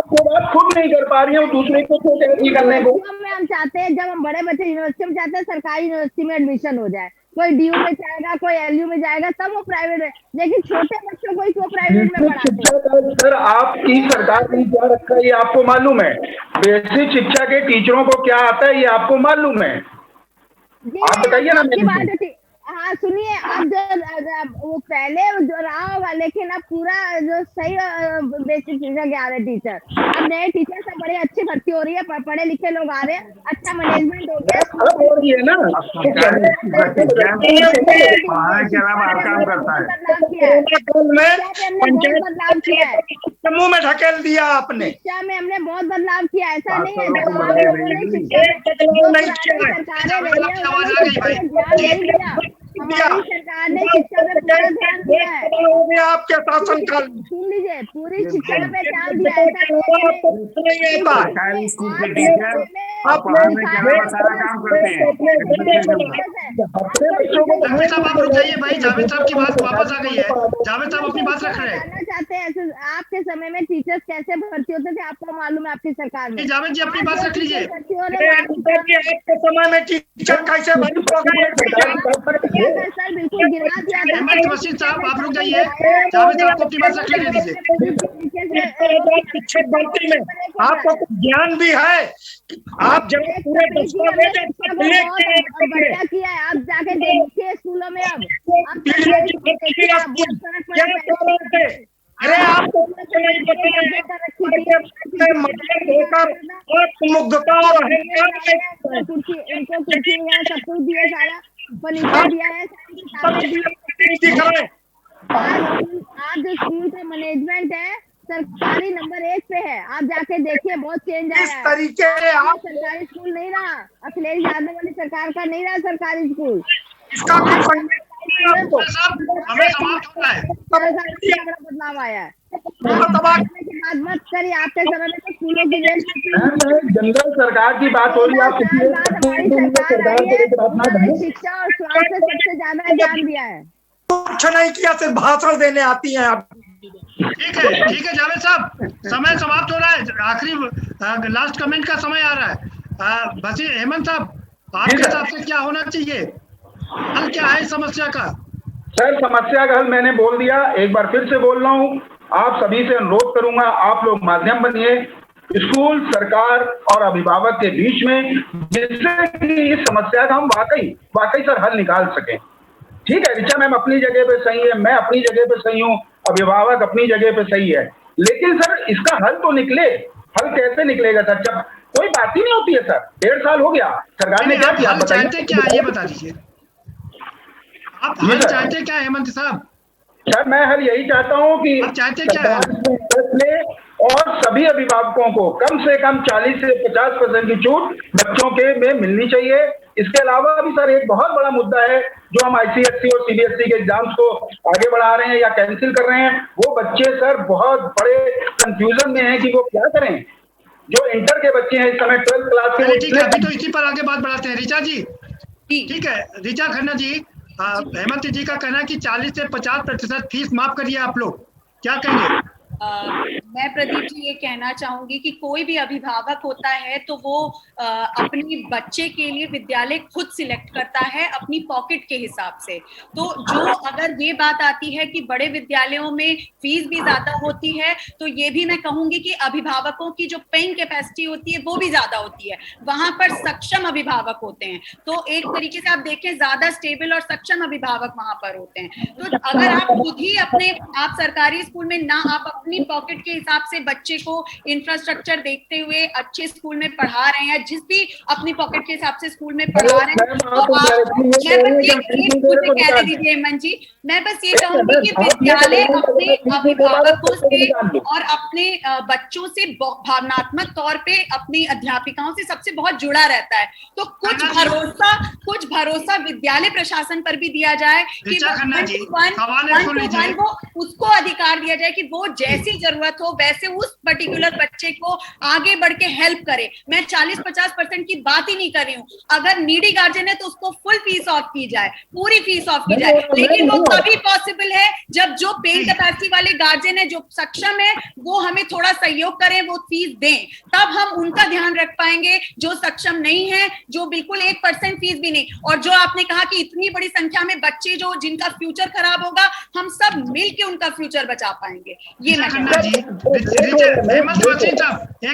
वो बात खुद नहीं कर पा रही है, दूसरे को तो करने को। हम चाहते हैं जब हम बड़े बच्चे यूनिवर्सिटी में चाहते हैं सरकारी यूनिवर्सिटी में एडमिशन हो जाए, कोई DU में जाएगा, कोई LU में जाएगा, तब वो प्राइवेट है। लेकिन छोटे बच्चों को ही क्यों प्राइवेट में पढ़ाते हैं? सर आपकी सरकार ने क्या रखा है ये आपको मालूम है? बेसिक शिक्षा के टीचरों को क्या आता है ये आपको मालूम है? आप बताइए ना। हाँ सुनिए, अब जो वो पहले जो रहा होगा, लेकिन अब पूरा जो सही बेसिक चीजें आ रहे टीचर, अब नए टीचर सब बड़े अच्छे भर्ती हो रही है, पढ़े लिखे लोग आ रहे हैं, अच्छा मैनेजमेंट हो गया हो रही है ना। बदलाव किया है, समूह में ढकेल दिया आपने, शिक्षा में हमने बहुत बदलाव किया, ऐसा नहीं है हमारी सरकार ने शिक्षा पे पूरा ध्यान दिया है। आपके शासन काल सुन लीजिए, पूरी शिक्षा पे ध्यान दिया है। जावेद साहब आप रुक जाइए भाई, जावेद साहब की बात वापस आ गई है, जावेद साहब अपनी बात रख रहे हैं। जानना चाहते हैं ऐसे आपके समय में टीचर्स कैसे भर्ती होते थे, आपको मालूम है आपकी सरकार में? जावेद जी अपनी बात रख लीजिए। आपके समय में टीचर कैसे भर्ती हो गए? सर बिल्कुल गिरा दिया था। हेमंत वसीम साहब आप रुक जाइए, जावेद साहब को अपनी बात रख लेने दीजिए। शिक्षक भर्ती में आपको ज्ञान भी है, आप जब पूरे बढ़िया किया है, आप जाके देखिए स्कूलों में। अब अरे आपको नहीं पता मुग्धता और कुर्सी इनको कुर्सी है, सब कुछ दिया, सारा फर्नीचर दिया है, आज जो स्कूल का मैनेजमेंट है सरकारी नंबर 1 पे है, आप जाके देखिए बहुत चेंज आया है। इस तरीके सरकारी स्कूल नहीं रहा, अखिलेश यादव वाली सरकार का नहीं रहा सरकारी स्कूल। इसका बदलाव आया है। मत करिए, आपके समय में तो स्कूलों की जनरल सरकार की बात हो रही है, शिक्षा और स्वास्थ्य सबसे ज्यादा ध्यान दिया है। कुछ नहीं किया, सिर्फ भाषण देने आती हैं आप। ठीक है जावेद साहब, समय समाप्त हो रहा है, आखिरी लास्ट कमेंट का समय आ रहा है। बस हेमंत साहब आपके हिसाब से क्या होना चाहिए, हल क्या है समस्या का? सर समस्या का हल मैंने बोल दिया, एक बार फिर से बोल रहा हूँ, आप सभी से अनुरोध करूंगा, आप लोग माध्यम बनिए स्कूल, सरकार और अभिभावक के बीच में, जिससे कि इस समस्या का हम वाकई सर हल निकाल सकें। ठीक है, ऋचा मैम अपनी जगह पे सही है, मैं अपनी जगह पे सही हूँ, अभिभावक अपनी जगह पे सही है, लेकिन सर इसका हल तो निकले। हल कैसे निकलेगा सर, जब कोई बात ही नहीं होती है सर। 1.5 साल हो गया, सरकार ने क्या किया बताइए, क्या ये बता दीजिए आप हल चाहते क्या हेमंत साहब? सर मैं हल यही चाहता हूँ कि आप चाहते क्या है, और सभी अभिभावकों को कम से कम 40 से 50% की छूट बच्चों के में मिलनी चाहिए। इसके अलावा भी सर एक बहुत बड़ा मुद्दा है, जो हम ICSE और CBSE के एग्जाम्स को आगे बढ़ा रहे हैं या कैंसिल कर रहे हैं, वो बच्चे सर बहुत बड़े कंफ्यूजन में हैं कि वो क्या करें। जो इंटर के बच्चे हैं इस समय 12th क्लास के, ठीक है, अभी तो इसी पर आगे बात बढ़ाते हैं। ऋचा जी ठीक है, ऋचा खन्ना जी, हेमंत जी का कहना है कि 40 से 50% फीस माफ करिए, आप लोग क्या कहेंगे? मैं प्रदीप जी ये कहना चाहूंगी कि कोई भी अभिभावक होता है तो वो अपनी बच्चे के लिए विद्यालय खुद सिलेक्ट करता है अपनी पॉकेट के हिसाब से। तो जो अगर ये बात आती है कि बड़े विद्यालयों में फीस भी ज्यादा होती है, तो ये भी मैं कहूंगी कि अभिभावकों की जो पेइंग कैपेसिटी होती है वो भी ज्यादा होती है, वहां पर सक्षम अभिभावक होते हैं। तो एक तरीके से आप देखें, ज्यादा स्टेबल और सक्षम अभिभावक वहां पर होते हैं। तो अगर आप खुद ही आप सरकारी स्कूल में ना आप अपनी पॉकेट के हिसाब से बच्चे को इंफ्रास्ट्रक्चर देखते हुए अच्छे स्कूल में पढ़ा रहे हैं, जिस भी अपनी पॉकेट के हिसाब से स्कूल में पढ़ा रहे हैं, तो आप कह दीजिए हेमंत जी, मैं बस ये कहूंगी कि विद्यालय अपने अभिभावकों से और अपने बच्चों से भावनात्मक तौर पे अपनी अध्यापिकाओं से सबसे बहुत जुड़ा रहता है। तो कुछ भरोसा विद्यालय प्रशासन पर भी दिया जाए कि वो उसको अधिकार दिया जाए कि वो जैसी जरूरत हो वैसे उस पर्टिकुलर बच्चे को आगे बढ़ के हेल्प करे। मैं 40-50% की बात ही नहीं कर रही हूँ, अगर नीडी गार्जियन है तो उसको फुल फीस ऑफ की जाए, पूरी फीस ऑफ की जाए, लेकिन वो तभी पॉसिबल है जब जो पेइंग कैपेसिटी वाले गार्जियन है, जो सक्षम है, वो हमें थोड़ा सहयोग करें, वो फीस दें, तब हम उनका ध्यान रख पाएंगे। जो सक्षम नहीं है, जो बिल्कुल 1% फीस भी नहीं, और जो आपने कहा कि इतनी बड़ी संख्या में बच्चे जो जिनका फ्यूचर खराब होगा, हम सब मिलके उनका फ्यूचर बचा पाएंगे। ये मैं एक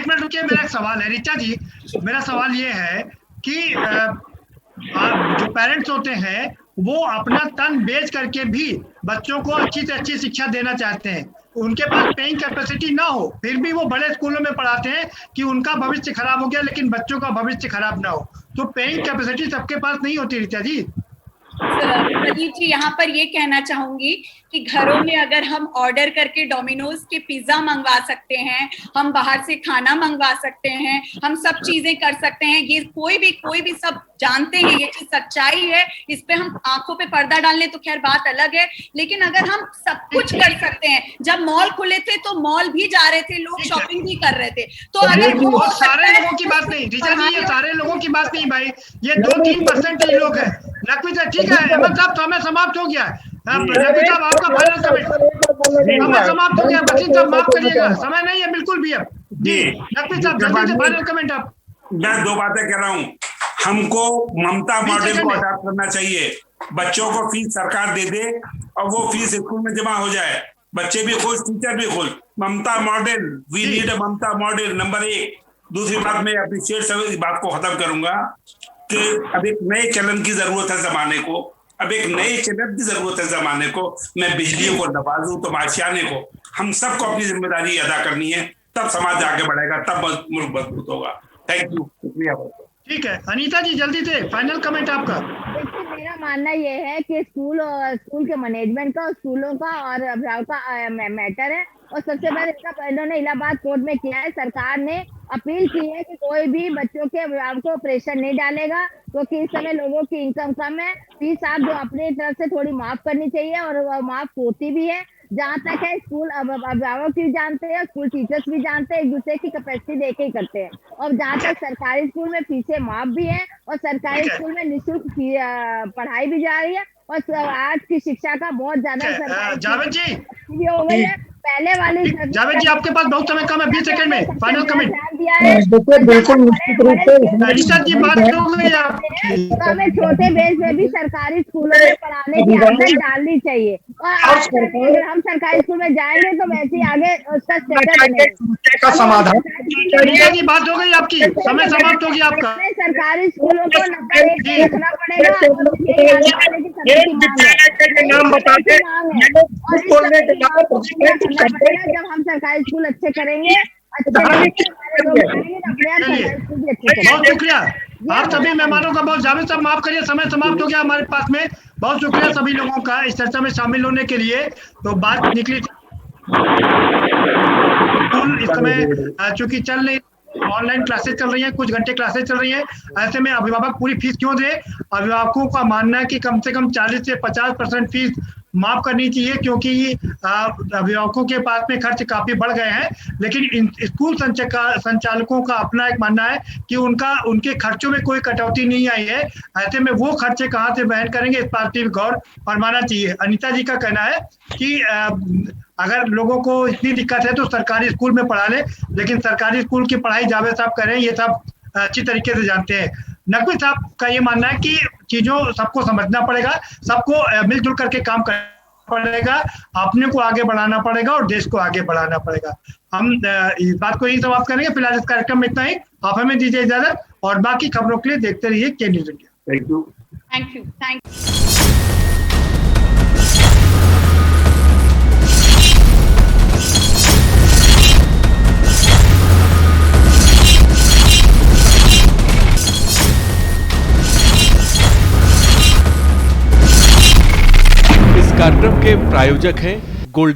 मिनट रुकिए, मेरा एक सवाल है ऋचा जी, मेरा सवाल ये है कि जो पेरेंट्स होते हैं वो अपना तन बेच करके भी बच्चों को अच्छी से अच्छी शिक्षा देना चाहते हैं, उनके पास पेइंग कैपेसिटी ना हो, फिर भी वो बड़े स्कूलों में पढ़ाते हैं कि उनका भविष्य खराब हो गया लेकिन बच्चों का भविष्य खराब ना हो। तो पेइंग कैपेसिटी सबके पास नहीं होती रीता जी। प्रदीप जी, यहाँ पर ये कहना चाहूंगी कि घरों में अगर हम ऑर्डर करके डोमिनोज के पिज्जा मंगवा सकते हैं, हम बाहर से खाना मंगवा सकते हैं, हम सब चीजें कर सकते हैं, ये कोई भी सब जानते हैं, ये चीज सच्चाई है, इस पे हम आंखों पे पर्दा डालने तो खैर बात अलग है, लेकिन अगर हम सब कुछ कर सकते हैं, जब मॉल खुले थे तो मॉल भी जा रहे थे, लोग शॉपिंग भी कर रहे थे, तो अगर वो सारे लोगों की बात नहीं रीता जी, ये सारे लोगों की बात नहीं भाई, ये 2-3% ही लोग हैं। नकवी साहब ठीक है, अहमद साहब समय समाप्त हो गया है, नकवी साहब आपका फाइनल कमेंट। समय समाप्त हो गया, बशीर साहब माफ करिएगा, समय नहीं है बिल्कुल भी अब जी। नकवी साहब जल्दी से फाइनल कमेंट आप। मैं 2 बातें कह रहा हूँ, हमको ममता मॉडल को अडॉप्ट करना चाहिए, बच्चों को फीस सरकार दे दे और वो फीस स्कूल में जमा हो जाए, बच्चे भी खुश, टीचर भी खुश। Mamata model, we need a Mamata model, number 1। दूसरी बात, मैं अप्रिशिएट इस बात को खत्म करूंगा कि अब एक नए चलन की जरूरत है जमाने को, अब एक नए चलन की जरूरत है जमाने को। मैं बिजलियों को नवाजूं तो माशियाने को, हम सबको अपनी जिम्मेदारी अदा करनी है, तब समाज आगे बढ़ेगा, तब मुल्क मजबूत होगा। थैंक यू, शुक्रिया। ठीक है अनीता जी जल्दी से फाइनल कमेंट आपका। देखिए मेरा मानना ये है कि स्कूल के मैनेजमेंट का, स्कूलों का और अभिभावक का मैटर है, और सबसे पहले इसका इन्होंने इलाहाबाद कोर्ट में किया है, सरकार ने अपील की है कि कोई भी बच्चों के अभिभावक को प्रेशर नहीं डालेगा, क्योंकि इस समय लोगों की इनकम कम है, फीस आप जो अपनी तरफ से थोड़ी माफ करनी चाहिए और वो माफ होती भी है। जहाँ तक है स्कूल अभिभावक भी जानते हैं, स्कूल टीचर्स भी जानते हैं, एक दूसरे की कैपेसिटी देख के ही करते हैं। और जहाँ तक सरकारी स्कूल में फीसें माफ भी है और सरकारी स्कूल में निःशुल्क पढ़ाई भी जा रही है, और आज की शिक्षा का बहुत ज्यादा जावेद जी भी हो गई है। पहले वाली जावेद जी आपके पास बहुत समय कम है, 20 सेकंड में फाइनल कमेंट। बिल्कुल निश्चित रूप से जी बात हो गई आपकी। हमें छोटे बेस में भी सरकारी स्कूलों में पढ़ाने की आदत डालनी चाहिए, और अगर हम सरकारी स्कूल में जाएंगे तो वैसे ही आगे उसका स्टेटस का समाधान। जी बात हो गई आपकी, समय समाप्त हो गया आपका। सरकारी स्कूलों को देखना पड़ेगा, नाम बता दें जब हम सरकारी स्कूल अच्छे करेंगे, बहुत शुक्रिया आप सभी मेहमानों का, बहुत जावेद साहब माफ करिए, समय समाप्त हो गया हमारे पास में। बहुत शुक्रिया सभी लोगों का इस चर्चा में शामिल होने के लिए। तो बात निकली इस समय चूंकि चल नहीं, ऑनलाइन क्लासेस चल रही हैं, कुछ घंटे क्लासेस चल रही हैं, ऐसे में अभिभावक पूरी फीस क्यों दे। अभिभावकों का मानना है कि कम से कम 40 से 50% फीस माफ करनी चाहिए, क्योंकि अभिभावकों के पास में खर्च काफी बढ़ गए हैं। लेकिन स्कूल संचालकों का अपना एक मानना है कि उनके खर्चों में कोई कटौती नहीं आई है। ऐसे में वो खर्चे कहाँ से वहन करेंगे, इस बात पर गौर फरमाना चाहिए। अनीता जी का कहना है कि अगर लोगों को इतनी दिक्कत है तो सरकारी स्कूल में पढ़ा ले, लेकिन सरकारी स्कूल की पढ़ाई जावेद साहब करें, ये सब अच्छी तरीके से जानते हैं। नकवी साहब का ये मानना है कि चीजों सबको समझना पड़ेगा, सबको मिलजुल करके काम करना पड़ेगा, अपने को आगे बढ़ाना पड़ेगा और देश को आगे बढ़ाना पड़ेगा। हम इस बात को यही समाप्त करेंगे। फिलहाल इस कार्यक्रम में इतना ही, आप हमें दीजिए इजाजत और बाकी खबरों के लिए देखते रहिए के news India. Thank you. Thank you. कार्यक्रम के प्रायोजक हैं गोल्ड।